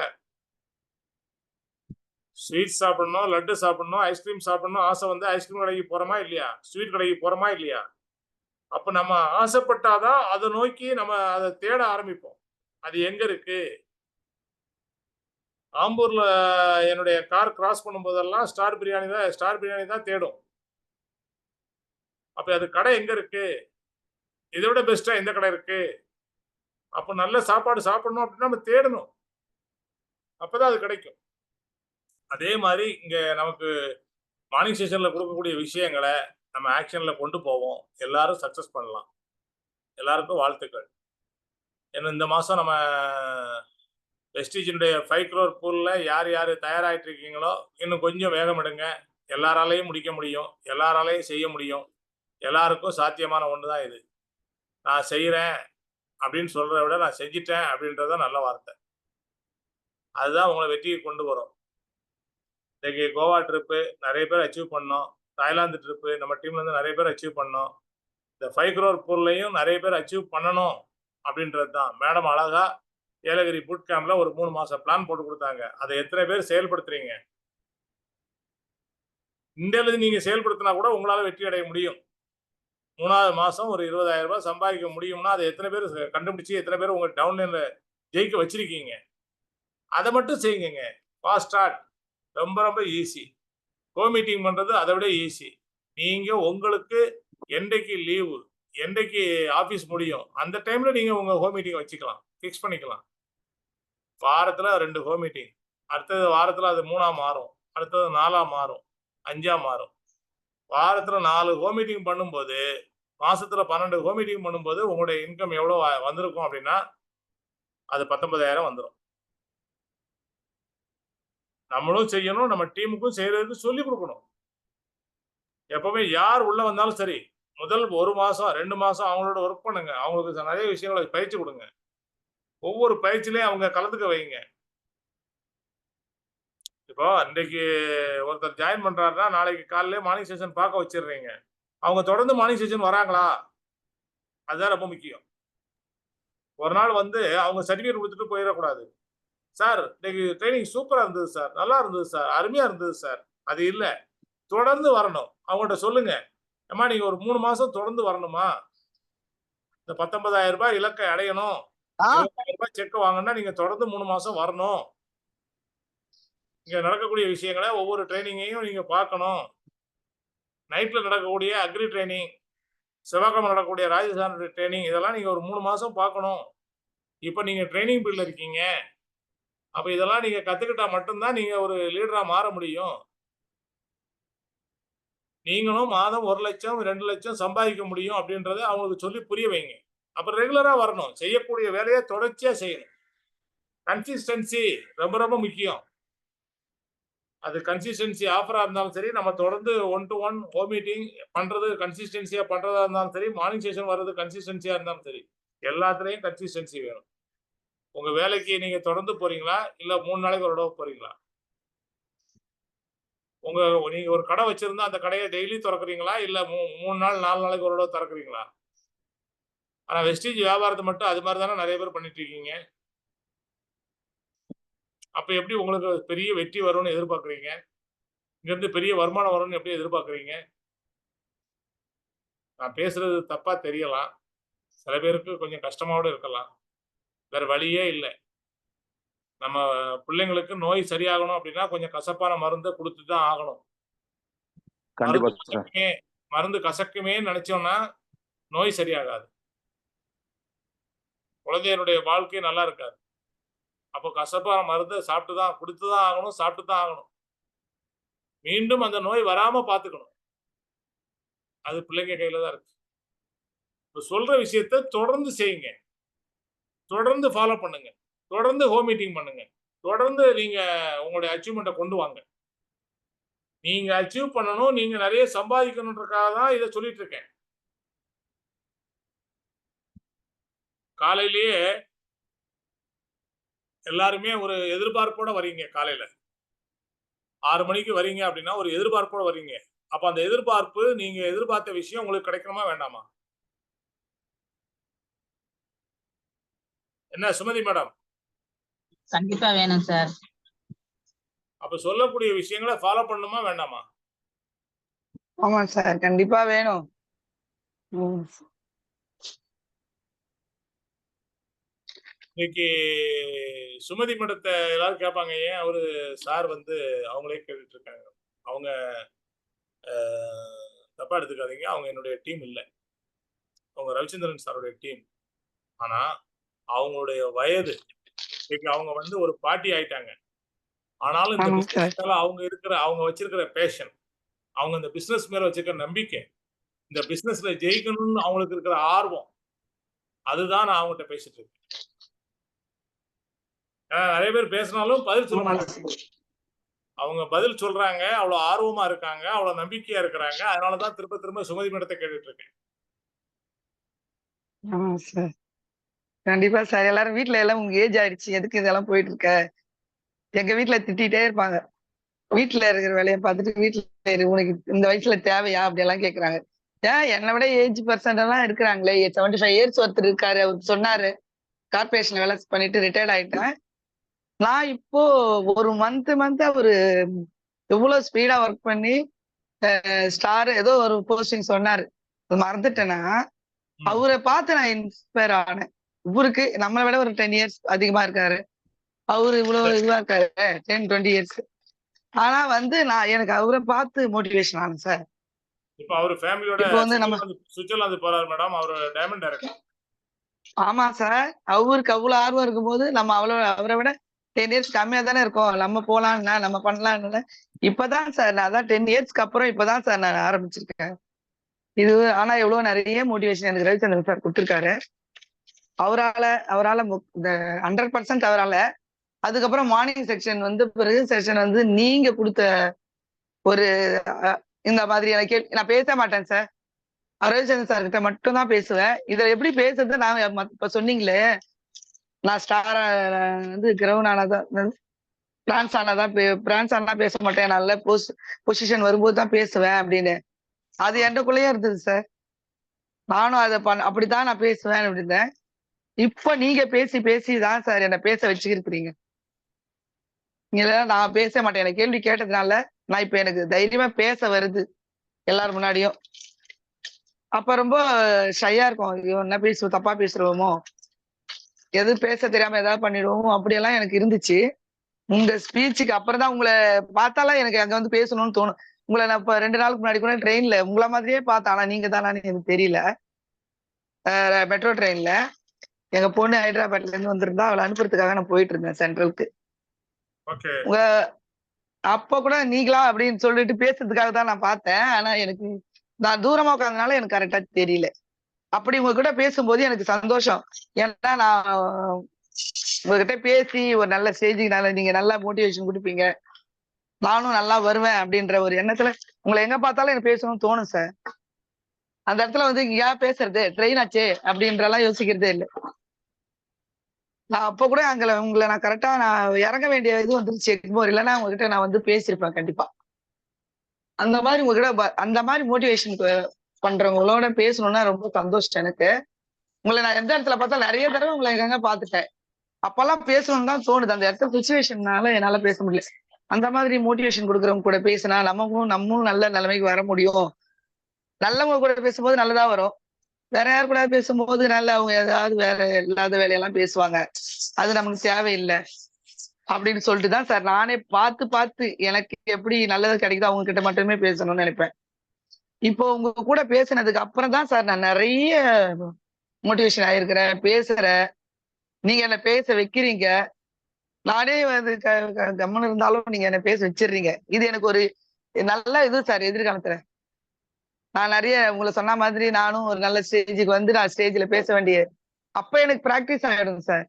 ஸ்வீட் சாப்பிடணும், லட்டு சாப்பிடணும், ஐஸ்கிரீம் சாப்பிடணும் ஆசை வந்து ஐஸ்கிரீம் கடைக்கு போறோமா இல்லையா? ஸ்வீட் கடைக்கு போறோமா இல்லையா? அப்ப நம்ம ஆசைப்பட்டா தான் அத நோக்கி நம்ம அத தேட ஆரம்பிப்போம். அது எங்க இருக்கு? ஆம்பூர்ல என்னுடைய கார் கிராஸ் பண்ணும்போதெல்லாம் ஸ்டார் பிரியாணி தான் தேடும். அப்ப அது கடை எங்க இருக்கு? இத விட பெஸ்ட்டா எந்த கடை இருக்கு? அப்ப நல்ல சாப்பாடு சாப்பிடணும் அப்படின்னா நம்ம தேடணும். அப்பதான் அது கிடைக்கும். அதே மாதிரி இங்க நமக்கு மார்னிங் செஷன்ல கொடுக்கக்கூடிய விஷயங்களை நம்ம ஆக்ஷன்ல கொண்டு போவோம். எல்லாரும் சக்சஸ் பண்ணலாம். எல்லாருக்கும் வாழ்த்துக்கள். ஏன்னா இந்த மாசம் நம்ம வெஸ்டீஜினுடைய 5 crore பூல்ல யார் யார் தயாராகிட்டு இருக்கீங்களோ இன்னும் கொஞ்சம் வேகம் எடுங்க. எல்லாராலையும் முடிக்க முடியும். எல்லாராலையும் செய்ய முடியும். எல்லாருக்கும் சாத்தியமான ஒன்று தான் இது. நான் செய்கிறேன் அப்படின்னு சொல்றதை விட நான் செஞ்சிட்டேன் அப்படின்றது தான் நல்ல வார்த்தை. அதுதான் உங்களை வெற்றிக்கு கொண்டு வரும். இன்னைக்கு கோவா ட்ரிப்பு நிறைய பேர் அச்சீவ் பண்ணோம். தாய்லாந்து ட்ரிப்பு நம்ம டீம்ல இருந்து நிறைய பேர் அச்சீவ் பண்ணோம். இந்த 5 crore பூல்லையும் நிறைய பேர் அச்சீவ் பண்ணணும் அப்படின்றது தான். மேடம் அழகா ஏலகிரி பூட் கேம்ப்ல ஒரு 3 மாசம் பிளான் போட்டு கொடுத்தாங்க. அதை எத்தனை பேர் செயல்படுத்துறீங்க? இந்தியாவில நீங்க செயல்படுத்தினா கூட உங்களால வெற்றி அடைய முடியும். 3வது மாசம் ஒரு 20,000 ரூபாய் சம்பாதிக்க முடியும்னா அதை எத்தனை பேர் கண்டுபிடிச்சு எத்தனை பேர் உங்க டவுன்லைன்ல ஜெயிக்க வச்சிருக்கீங்க? அதை மட்டும் செய்யுங்க. ஃபாஸ்ட் ஸ்டார்ட் ரொம்ப ரொம்ப ஈஸி. கோ மீட்டிங் பண்றது அதை விட ஈஸி. நீங்க உங்களுக்கு என்றைக்கு லீவு, என்றைக்கு ஆபீஸ் முடியும் அந்த டைம்ல நீங்க உங்க ஹோம் மீட்டிங் வச்சுக்கலாம், ஃபிக்ஸ் பண்ணிக்கலாம். வாரத்துல 2 ஹோம் மீட்டிங், அடுத்தது வாரத்துல அது 3ஆ மாறும், அடுத்தது 4ஆ மாறும், 5ஆ மாறும். வாரத்துல 4 ஹோம் மீட்டிங் பண்ணும்போது மாசத்துல 12 ஹோம் மீட்டிங் பண்ணும்போது உங்களுடைய இன்கம் எவ்வளவு வந்திருக்கும் அப்படின்னா அது 19,000 வந்துடும். நம்மளும் செய்யணும், நம்ம டீமுக்கும் செய்யறதுக்கு சொல்லி கொடுக்கணும். எப்பவுமே யார் உள்ள வந்தாலும் சரி, முதல் 1 மாசம் 2 மாசம் அவங்களோட ஒர்க் பண்ணுங்க. அவங்களுக்கு நிறைய விஷயங்களை பயிற்சி கொடுங்க. ஒவ்வொரு பயிற்சியிலையும் அவங்க கலந்துக்க வைங்க. இப்போ இன்றைக்கு ஒருத்தர் ஜாயின் பண்றாருன்னா நாளைக்கு காலையில மார்னிங் செஷன் பார்க்க வச்சிடுறீங்க. அவங்க தொடர்ந்து மார்னிங் செஷன் வராங்களா? அதுதான் ரொம்ப முக்கியம். ஒரு நாள் வந்து அவங்க சர்டிஃபிகேட் கொடுத்துட்டு போயிடக்கூடாது. சார் இன்னைக்கு ட்ரைனிங் சூப்பரா இருந்தது சார், நல்லா இருந்தது சார், அருமையா இருந்தது சார். அது இல்ல, தொடர்ந்து வரணும். அவங்கள்ட்ட சொல்லுங்க, அம்மா நீங்க ஒரு 3 மாசம் தொடர்ந்து வரணுமா, இந்த 19,000 ரூபாய் இலக்கை அடையணும், 20,000 ரூபாய் செக் வாங்கினா நீங்க தொடர்ந்து 3 மாசம் வரணும். இங்க நடக்கக்கூடிய விஷயங்களை ஒவ்வொரு ட்ரைனிங்கையும் நீங்க பார்க்கணும். நைட்ல நடக்கக்கூடிய அக்ரி ட்ரைனிங், செவ்வாய்க்கிழமை நடக்கக்கூடிய ராஜஸ்தான் ட்ரைனிங், இதெல்லாம் நீங்க ஒரு 3 மாசம் பார்க்கணும். இப்ப நீங்க ட்ரைனிங் பீரியட்ல இருக்கீங்க. அப்ப இதெல்லாம் நீங்க கத்துக்கிட்டா மட்டும்தான் நீங்க ஒரு லீடரா மாற முடியும். நீங்களும் மாதம் 1 லட்சம் 2 லட்சம் சம்பாதிக்க முடியும் அப்படின்றத அவங்களுக்கு சொல்லி புரிய வைங்க. அப்ப ரெகுலரா வரணும். செய்யக்கூடிய வேலையை தொடர்ச்சியா செய்யணும். கன்சிஸ்டன்சி ரொம்ப ரொம்ப முக்கியம். அது கன்சிஸ்டன்சி ஆஃபரா இருந்தாலும் சரி, நம்ம தொடர்ந்து 1 to 1 ஹோம் மீட்டிங் பண்றது கன்சிஸ்டன்சியா பண்றதா இருந்தாலும் சரி, மார்னிங் செஷன் வர்றது கன்சிஸ்டன்சியா இருந்தாலும் சரி, எல்லாத்துலயும் கன்சிஸ்டன்சி வேணும். உங்க வேலைக்கு நீங்க தொடர்ந்து போறீங்களா, இல்ல 3 நாளைக்கு ஒரு தடவை போறீங்களா? நீங்க ஒரு கடை வச்சிருந்தா அந்த கடையை டெய்லி திறக்கிறீங்களா, இல்ல 3 நாள் 4 நாளைக்கு ஒரு தடவை திறக்கிறீங்களா? ஆனா வெஸ்டீஜ் வியாபாரத்தை மட்டும் அது மாதிரி தானே நிறைய பேர் பண்ணிட்டு இருக்கீங்க. அப்ப எப்படி உங்களுக்கு பெரிய வெற்றி வரும்னு எதிர்பார்க்குறீங்க? இங்க இருந்து பெரிய வருமானம் வரும்னு எப்படி எதிர்பார்க்குறீங்க? நான் பேசுறது தப்பா தெரியலாம். சில பேருக்கு கொஞ்சம் கஷ்டமாவோட இருக்கலாம். வேற வழியே இல்லை. நம்ம பிள்ளைங்களுக்கு நோய் சரியாகணும் அப்படின்னா கொஞ்சம் கசப்பான மருந்தை கொடுத்து தான் ஆகணும். மருந்து கசக்குமே நினைச்சோம்னா நோய் சரியாகாது. குழந்தையனுடைய வாழ்க்கை நல்லா இருக்காது. அப்போ கசப்பான மருந்தை சாப்பிட்டுதான் கொடுத்துதான் ஆகணும், சாப்பிட்டுதான் ஆகணும். மீண்டும் அந்த நோய் வராம பாத்துக்கணும். அது பிள்ளைங்க கையில தான் இருக்கு. இப்ப சொல்ற விஷயத்தை தொடர்ந்து செய்யுங்க, தொடர்ந்து ஃபாலோ பண்ணுங்க, தொடர்ந்து ஹோம் மீட்டிங் பண்ணுங்க, தொடர்ந்து நீங்க உங்களுடைய அச்சீவ்மெண்ட்டை கொண்டு வாங்க. நீங்க அச்சீவ் பண்ணணும், நீங்க நிறைய சம்பாதிக்கணுன்றதுக்காக தான் இதை சொல்லிட்டு இருக்கேன். காலையிலேயே எல்லாருமே ஒரு எதிர்பார்ப்போட வரீங்க. காலையில 6 மணிக்கு வரீங்க அப்படின்னா ஒரு எதிர்பார்ப்போட வரீங்க. அப்ப அந்த எதிர்பார்ப்பு நீங்க எதிர்பார்த்த விஷயம் உங்களுக்கு கிடைக்கணுமா வேண்டாமா? என்ன சுமதி மேடம்? கண்டிப்பா வேணும் சார். அப்ப சொல்லக்கூடிய விஷயங்களை ஃபாலோ பண்ணணுமா வேண்டாமா? ஆமா சார், கண்டிப்பா வேணும். இன்னைக்கு சுமதி மேடத்தை எல்லாரும் கேட்பாங்க, ஏன் அவரு சார் வந்து அவங்களே கேட்டுட்டு இருக்காங்க. அவங்க தப்பா எடுத்துக்காதீங்க, அவங்க என்னுடைய டீம் இல்லை, அவங்க ரவிச்சந்திரன் சாருடைய டீம். ஆனா அவங்களுடைய வயது இன்னைக்கு அவங்க வந்து ஒரு பாட்டி ஆயிட்டாங்க. ஆனாலும் இந்த ஆமாங்க பிசினஸ் சார். மேல அவங்க வச்சிருக்கிற பேஷன், அவங்க இந்த பிசினஸ் மேல வச்சிருக்கிற நம்பிக்கை, இந்த பிசினஸ்ல ஜெயிக்கணும்னு அவங்களுக்கு இருக்கிற ஆர்வம், அதுதான் நான் அவங்ககிட்ட பேசிட்டு இருக்கேன். நிறைய பேர் பேசினாலும் பதில் சொல்ல ஆமாங்க மாட்டாங்க. சார். அவங்க பதில் சொல்றாங்க, அவ்வளவு ஆர்வமா இருக்காங்க, அவ்வளவு நம்பிக்கையா இருக்கிறாங்க. அதனாலதான் திரும்ப திரும்ப சுமதி மேடத்தை கேட்டுட்டு இருக்கேன். ஆமாங்க சார். கண்டிப்பா சார். எல்லாரும் வீட்ல எல்லாம் உங்க ஏஜ் ஆயிடுச்சு. எதுக்கு இதெல்லாம் போயிட்டு இருக்க? எங்க வீட்ல திட்டிட்டே இருப்பாங்க. வீட்ல இருக்கிற வேலைய பார்த்துட்டு வீட்ல இரு. உனக்கு இந்த வயசுல தேவையா? அப்படியெல்லாம் கேட்கறாங்க. ஏன் என்னை விட ஏஜ் பர்சன்ட் எல்லாம் இருக்கிறாங்களே. 75 இயர்ஸ் ஒருத்தர் இருக்காரு. அவர் சொன்னாரு. கார்பரேஷன்ல வேலை பண்ணிட்டு ரிட்டையர்ட் ஆயிட்டேன். நான் இப்போ ஒரு மந்த் அவரு எவ்வளவு ஸ்பீடா ஒர்க் பண்ணி ஸ்டார் ஏதோ ஒரு போஸ்டிங் சொன்னாரு. அது மறந்துட்டேன்னா, அவரை பார்த்து நான் இன்ஸ்பயர் ஆனேன். இவருக்கு நம்மளை விட ஒரு 10 இயர்ஸ் அதிகமா இருக்காரு. அவரு இவ்வளவு இதுவா இருக்காரு 10-20 இயர்ஸ். ஆனா வந்து நான் எனக்கு அவரை பார்த்து மோட்டிவேஷன் ஆனேன் சார். இப்ப அவரு ஃபேமிலியோட இப்போ வந்து நம்ம சுவிட்சர்லாந்து போறாரு மேடம். அவரு டைமண்ட் டைரக்டர். ஆமா சார். அவருக்கு அவ்வளவு ஆர்வம் இருக்கும்போது நம்ம அவரை விட 10 இயர்ஸ் கம்மியா தானே இருக்கோம். நம்ம போலாம்னா நம்ம பண்ணலாம்னு இப்பதான் சார் நான் அதான் 10 இயர்ஸ்க்கு அப்புறம் இப்பதான் சார் நான் ஆரம்பிச்சிருக்கேன். இது ஆனா எவ்வளவு நிறைய மோட்டிவேஷன் எனக்கு ரவிச்சந்திரன் சார் கொடுத்திருக்காரு. அவரால இந்த 100% அவரால. அதுக்கப்புறம் மார்னிங் செக்ஷன் வந்து பிறகு செக்ஷன் வந்து நீங்க கொடுத்த ஒரு இந்த மாதிரி எனக்கு நான் பேச மாட்டேன் சார். ரவிச்சந்திரன் சார் கிட்ட மட்டும் தான் பேசுவேன். இதை எப்படி பேசுறது நான் இப்ப சொன்னீங்களே, நான் ஸ்டார் வந்து கிரவுண்ட் ஆனாதான் பிரான்ஸ் ஆனா பேச மாட்டேன். நல்ல பொசிஷன் வரும்போது தான் பேசுவேன் அப்படின்னு. அது எனக்குள்ளேயே இருந்தது சார். நானும் அதை அப்படித்தான் நான் பேசுவேன் அப்படின்னேன். இப்ப நீங்க பேசி தான் சார் என்னை பேச வச்சுக்கிறீங்க. நீங்க நான் பேச மாட்டேன். எனக்கு கேள்வி கேட்டதுனால நான் இப்ப எனக்கு தைரியமா பேச வருது எல்லாரும் முன்னாடியும். அப்ப ரொம்ப ஷையா இருக்கும். ஐயோ என்ன பேசுவோம், தப்பா பேசுறோமோ, எது பேச தெரியாம ஏதாவது பண்ணிடுவோமோ அப்படியெல்லாம் எனக்கு இருந்துச்சு. உங்க ஸ்பீச்சுக்கு அப்புறம் தான் உங்களை பார்த்தாலும் எனக்கு அங்க வந்து பேசணும்னு தோணும். உங்களை நான் இப்ப 2 நாளுக்கு முன்னாடி கூட ட்ரெயின்ல உங்களை மாதிரியே பார்த்தேன். ஆனா நீங்க தானான்னு எனக்கு தெரியல. மெட்ரோ ட்ரெயின்ல எங்க பொண்ணு ஹைதராபாத்ல இருந்து வந்திருந்தா அவளை அனுப்புறதுக்காக நான் போயிட்டு இருந்தேன் சென்ட்ரலுக்கு. உங்க அப்ப கூட நீங்களா அப்படின்னு சொல்லிட்டு பேசுறதுக்காக தான் நான் பார்த்தேன். ஆனா எனக்கு நான் தூரமா உட்காந்தனால எனக்கு கரெக்டா தெரியல. அப்படி உங்க கூட பேசும்போது எனக்கு சந்தோஷம். ஏன்னா நான் உங்ககிட்ட பேசி ஒரு நல்ல ஸ்டேஜுக்கு நீங்க நல்லா மோட்டிவேஷன் கொடுப்பீங்க, நானும் நல்லா வருவேன் அப்படின்ற ஒரு எண்ணத்துல உங்களை எங்க பார்த்தாலும் எனக்கு பேசணும்னு தோணும் சார். அந்த இடத்துல வந்து இங்க ஏன் பேசுறது, ட்ரெயின் ஆச்சே அப்படின்றலாம் யோசிக்கிறதே இல்லை. நான் அப்ப கூட உங்களை நான் கரெக்டா நான் இறங்க வேண்டிய இது வந்துருச்சு எக்மோர். இல்லைன்னா உங்ககிட்ட நான் வந்து பேசியிருப்பேன் கண்டிப்பா. அந்த மாதிரி உங்ககிட்ட அந்த மாதிரி மோட்டிவேஷன் பண்றவங்களோட பேசணும்னா ரொம்ப சந்தோஷம் எனக்கு. உங்களை நான் எந்த இடத்துல பார்த்தா நிறைய தடவை உங்களை எங்க பார்த்துட்டேன். அப்பெல்லாம் பேசணும்னு தான் தோணுது. அந்த இடத்துல சுச்சுவேஷன்னால என்னால பேச முடியல. அந்த மாதிரி மோட்டிவேஷன் கொடுக்குறவங்க கூட பேசினா நம்மளும் நல்ல நிலைமைக்கு வர முடியும். நல்லவங்க கூட பேசும்போது நல்லதா வரும். வேற யார் கூட பேசும்போது அவங்க ஏதாவது வேற இல்லாத வேலையெல்லாம் பேசுவாங்க. அது நமக்கு தேவையில்லை அப்படின்னு சொல்லிட்டு தான் சார் நானே பார்த்து எனக்கு எப்படி நல்லது கிடைக்குதோ அவங்க கிட்ட மட்டுமே பேசணும்னு நினைப்பேன். இப்போ உங்க கூட பேசினதுக்கு அப்புறம் தான் சார் நான் நிறைய மோட்டிவேஷன் ஆயிருக்கிறேன், பேசுறேன். நீங்க என்ன பேச வைக்கிறீங்க. நானே வந்து கம்மன் இருந்தாலும் நீங்க என்ன பேச வச்சிடுறீங்க. இது எனக்கு ஒரு நல்ல இது சார். எதிர்காலத்துல நான் நிறைய உங்களை சொன்ன மாதிரி நானும் ஒரு நல்ல ஸ்டேஜுக்கு வந்து நான் ஸ்டேஜ்ல பேச வேண்டிய அப்ப எனக்கு பிராக்டிஸ் ஆயிடும் சார்.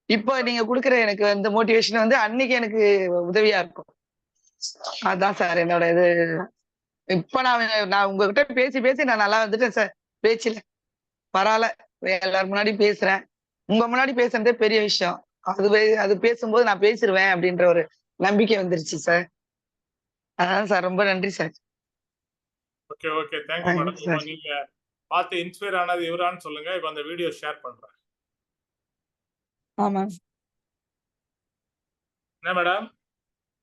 இப்போ நீங்க கொடுக்குற எனக்கு இந்த மோட்டிவேஷன் வந்து அன்னைக்கு எனக்கு உதவியா இருக்கும். அதான் சார் என்னோட இது. இப்ப நான் உங்ககிட்ட பேசி நான் நல்லா வந்துட்டேன் சார். பேச்சுல பரவாயில்ல, எல்லாரும் முன்னாடி பேசுறேன். உங்க முன்னாடி பேசுறதே பெரிய விஷயம். அது பேசும்போது நான் பேசிடுவேன் அப்படின்ற ஒரு நம்பிக்கை வந்துருச்சு சார். அதான் சார், ரொம்ப நன்றி சார். Okay thank you madam. நீங்க பார்த்து இன்ஸ்பயர் ஆனது இவரான்னு சொல்லுங்க. இப்ப அந்த வீடியோ ஷேர் பண்றேன். ஆமா. என்ன மேடம்?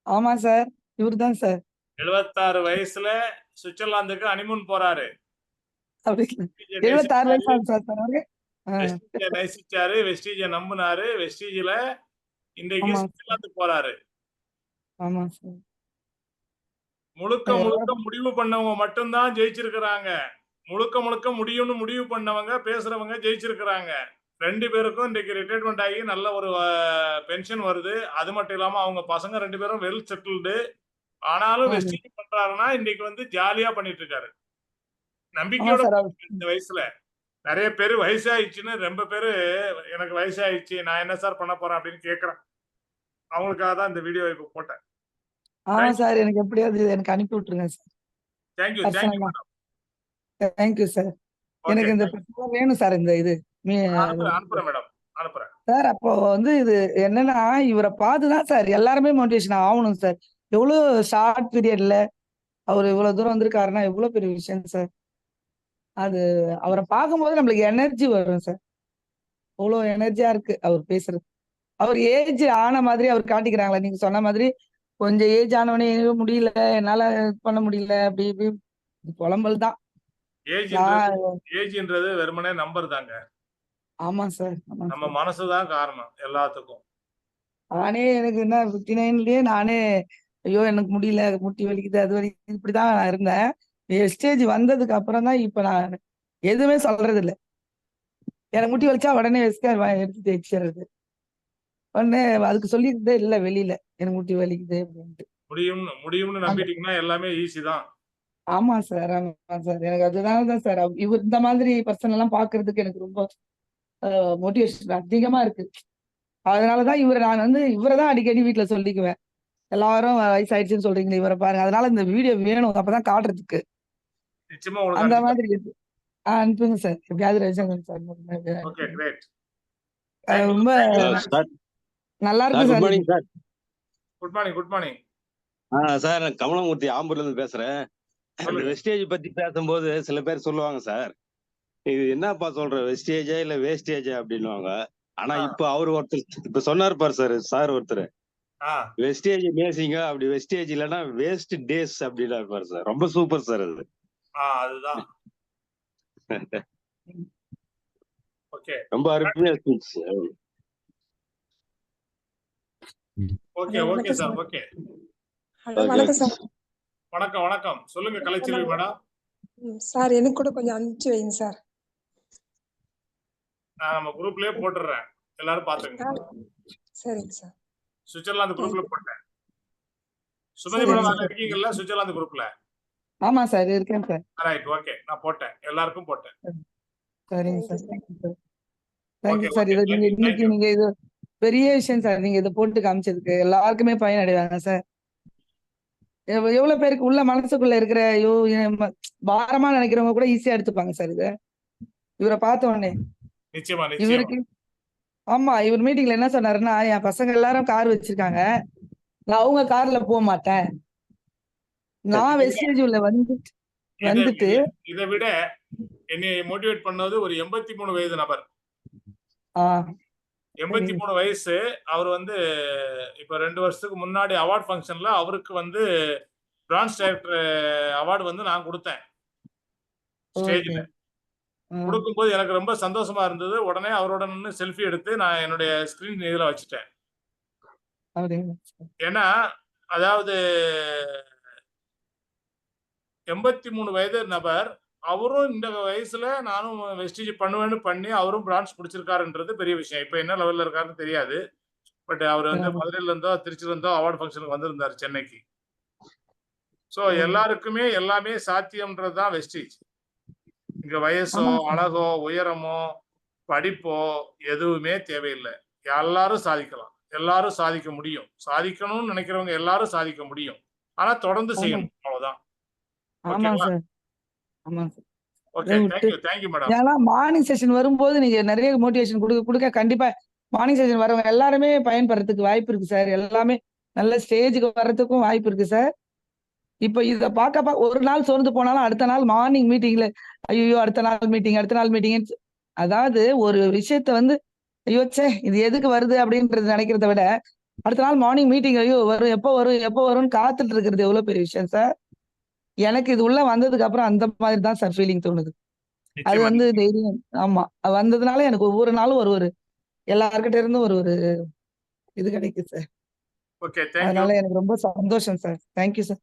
ஆமா சார், இவர்தான் சார். 76 வயசுல சுவிட்சர்லாந்துக்கு ஹனிமூன் போறாரு. 76 வயசு சார். நேசிச்சாரு, வெஸ்டீஜ நம்பினாரு, வெஸ்டீஜ்ல இன்றைக்கு சுவிட்சர்லாந்து போறாரு. ஆமா சார். முழுக்க முடிவு பண்ணவங்க மட்டும்தான் ஜெயிச்சிருக்கிறாங்க. முழுக்க முடியும்னு முடிவு பண்ணவங்க பேசுறவங்க ஜெயிச்சிருக்கிறாங்க. 2 பேருக்கும் இன்னைக்கு ரிட்டையர்மெண்ட் ஆகி நல்ல ஒரு பென்ஷன் வருது. அது மட்டும் இல்லாம அவங்க பசங்க 2 பேரும் வெல் செட்டில்டு. ஆனாலும் வெஸ்டேஜ் பண்றாருன்னா இன்னைக்கு வந்து ஜாலியா பண்ணிட்டு இருக்காரு. நம்பிக்கையோட இந்த வயசுல நிறைய பேர் வயசாயிடுச்சுன்னு ரொம்ப பேரு எனக்கு வயசாயிடுச்சு நான் என்ன சார் பண்ண போறேன் அப்படின்னு கேக்குறேன். அவங்களுக்காக தான் இந்த வீடியோ இப்ப போட்டேன். ஆமா சார், எனக்கு எப்படியாவது எனக்கு அனுப்பி விட்டுருங்க sir. Thank you madam. Thank you sir. எனக்கு இந்த பிரச்சனை வேணும் சார். இந்த இது அனுப்புறேன் மேடம், அனுப்புறேன் சார். அப்போ வந்து இது என்னன்னா, இவரை பார்த்துதான் சார் எல்லாருமே மோட்டிவேஷன் ஆகணும் சார். எவ்வளவு ஷார்ட் பீரியட்ல அவர் இவ்வளவு தூரம் வந்திருக்காருன்னா எவ்வளவு பெரிய விஷயம் சார். அது அவரை பார்க்கும்போது நம்மளுக்கு எனர்ஜி வரும் சார். அவ்வளவு எனர்ஜியா இருக்கு அவர் பேசுறது. அவர் ஏஜ் ஆன மாதிரி அவர் காட்டிக்கிறாங்களா, நீங்க சொன்ன மாதிரி கொஞ்சம் ஏஜ் ஆனவனே முடியல, என்னால பண்ண முடியல, அப்படி இப்படி புலம்பல் தான். ஏஜ்ன்றது வெறுமனே நம்பர் தாங்க. ஆமா சார், நம்ம மனசுதான் காரணம் எல்லாத்துக்கும். நானே எனக்கு என்ன 59லயே நானே ஐயோ எனக்கு முடியல, முட்டி வலிக்குது, அது வலிக்குது, இப்படிதான் நான் இருந்தேன். ஸ்டேஜ் வந்ததுக்கு அப்புறம் தான் இப்ப நான் எதுவுமே சொல்றது இல்லை. எனக்கு முட்டி வலிச்சா உடனே எடுத்து தேய்ச்சிடுறது. உடனே அதுக்கு சொல்லிக்கிட்டே இல்லை வெளியில, எனக்கு முட்டி வலிக்குது அப்படின்ட்டு. முடியும்னு நம்பிட்டீங்கன்னா எல்லாமே ஈஸி தான். ஆமா சார், ஆமா சார். எனக்கு அதுதான் சார் இவர் இந்த மாதிரி பர்சன் எல்லாம் பாக்குறதுக்கு எனக்கு ரொம்ப மோட்டிவேஷன் அதிகமா இருக்கு. அதனாலதான் நான் வந்து இவரைதான் அடிக்கடி வீட்டுல சொல்லிக்குவேன். எல்லாரும் வயசாயிடுச்சுன்னு சொல்றீங்களே, இவரை பாருங்க. அதனால இந்த வீடியோ வேணும், அப்பதான் காட்டுறதுக்கு. நிச்சயமா அந்த மாதிரி இருக்கு. அனுப்புங்க சார், எப்படியாவது ரவிசங்கர் சார். ரொம்ப நல்லா இருக்கு sir. Good morning. Good morning sir. நான் கமலமூர்த்தி ஆம்பூர்ல இருந்து பேசுறேன். வெஸ்டேஜ் பத்தி பேசும்போது சில பேர் சொல்லுவாங்க சார், இது என்னப்பா சொல்ற, வெஸ்டேஜா இல்ல வேஸ்டேஜா அப்படின்னுவாங்க. ஆனா இப்ப அவர் ஒருத்தர் இப்ப சொன்னார் பாரு சார் ஒருத்தர், வெஸ்டேஜ் மேசிங்க, அப்படி வெஸ்டேஜ் இல்லைன்னா வேஸ்ட் டேஸ் அப்படின்னு இருப்பாரு சார். ரொம்ப சூப்பர் சார் அது. அதுதான் ரொம்ப அருமையா ஸ்பீச். Okay sir. ஓகே வணக்கம். சொல்லுங்க கலைச்செல்வி மேடம். சார் எனக்கு கூட கொஞ்சம் அனுப்பிச்சு வைங்க சார். நான் நம்ம குரூப்லயே போட்டுறேன், எல்லாரும் பாத்துங்க. சரிங்க சார். சுவிட்சர்லாந்து குரூப்ல போட்டேன். சுமதி மேடம் இருக்கீங்கல்ல சுவிட்சர்லாந்து குரூப்ல? ஆமா சார், இருக்கேன் சார். Right, okay. நான் போட்டேன், எல்லாருக்கும் போட்டேன். சரிங்க சார். Thank you sir. இது இன்னைக்கு நீங்க இது பெரிய விஷயம் சார். நீங்க இதை போட்டு காமிச்சதுக்கு எல்லாருக்குமே பயன் அடைவாங்க சார். எவ்வளவு பேருக்கு உள்ள மனசுக்குள்ள இருக்கிற பாரமா நினைக்கிறவங்க கூட ஈஸியா எடுத்துப்பாங்க சார் இத. இவரை பார்த்த உடனே இவருக்கு ஆமா, இவர் மீட்டிங்ல என்ன சொன்னாருன்னா, என் பசங்க எல்லாரும் கார் வச்சிருக்காங்க, நான் அவங்க கார்ல போக மாட்டேன், நான் வெஸ்டேஜ் உள்ள வந்துட்டு. இதை விட என்னை மோட்டிவேட் பண்ணது ஒரு 83 வயது நபர். 83 வயசு. அவர் வந்து இப்ப 2 வருஷத்துக்கு முன்னாடி அவார்ட் ஃபங்க்ஷன்ல அவருக்கு வந்து பிரான்ஸ் டைரக்டர் அவார்டு வந்து நான் கொடுத்தேன். ஸ்டேஜ்ல கொடுக்கும்போது எனக்கு ரொம்ப சந்தோஷமா இருந்தது. உடனே அவரோட நின்று செல்ஃபி எடுத்து நான் என்னுடைய ஸ்கிரீன் இதுல வச்சுட்டேன். ஏன்னா அதாவது 83 வயது நபர், அவரும் இந்த வயசுல நானும் வெஸ்டேஜ் பண்ணுவேன்னு பண்ணி அவரும் பிரான்ஸ் பிடிச்சிருக்காருன்றது பெரிய விஷயம். இப்ப என்ன லெவல்ல இருக்காருன்னு தெரியாது. பட் அவர் வந்து மதுரையில இருந்தோ திருச்சியில இருந்தோ அவார்டு ஃபங்க்ஷனுக்கு வந்திருந்தாரு சென்னைக்கு. சோ எல்லாருக்குமே எல்லாமே சாத்தியம்ன்றதுதான் வெஸ்டேஜ். இங்க வயசோ அழகோ உயரமோ படிப்போ எதுவுமே தேவையில்லை. எல்லாரும் சாதிக்கலாம், எல்லாரும் சாதிக்க முடியும். சாதிக்கணும்னு நினைக்கிறவங்க எல்லாரும் சாதிக்க முடியும். ஆனா தொடர்ந்து செய்யணும், அவ்வளவுதான். ஏன்னா மார்னிங் செஷன் வரும்போது நீங்க நிறைய மோட்டிவேஷன் கொடுக்க கண்டிப்பா மார்னிங் செஷன் வரவங்க எல்லாருமே பயன்படுறதுக்கு வாய்ப்பு இருக்கு சார். எல்லாமே நல்ல ஸ்டேஜுக்கு வர்றதுக்கும் வாய்ப்பு இருக்கு சார். இப்ப இத பார்க்க ஒரு நாள் சோர்ந்து போனாலும் அடுத்த நாள் மார்னிங் மீட்டிங்ல ஐயோ அடுத்த நாள் மீட்டிங். அதாவது ஒரு விஷயத்த வந்து ஐயோ சே இது எதுக்கு வருது அப்படின்றது நினைக்கிறத விட அடுத்த நாள் மார்னிங் மீட்டிங் ஐயோ வரும் எப்போ வரும்னு காத்துட்டு இருக்கிறது எவ்வளவு பெரிய விஷயம் சார். எனக்கு இது உள்ள வந்ததுக்கு அப்புறம் அந்த மாதிரி தான் சார் ஃபீலிங் தோணுது. அது வந்து தைரியம். ஆமா, வந்ததுனால எனக்கு ஒவ்வொரு நாளும் ஒரு எல்லார்கிட்ட இருந்தும் ஒரு இது கிடைக்கும் சார். அதனால எனக்கு ரொம்ப சந்தோஷம் sir. Thank you sir.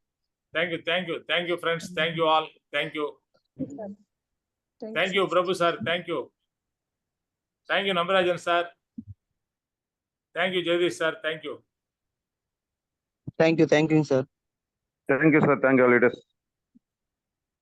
Thank you friends. Thank you all. Thank you Prabhu sir. Thank you. Thank you Nambirajan sir. Thank you Jagadeesh sir. Thank you. தேங்க்யூங்க sir. Thank you sir. Thank you leaders.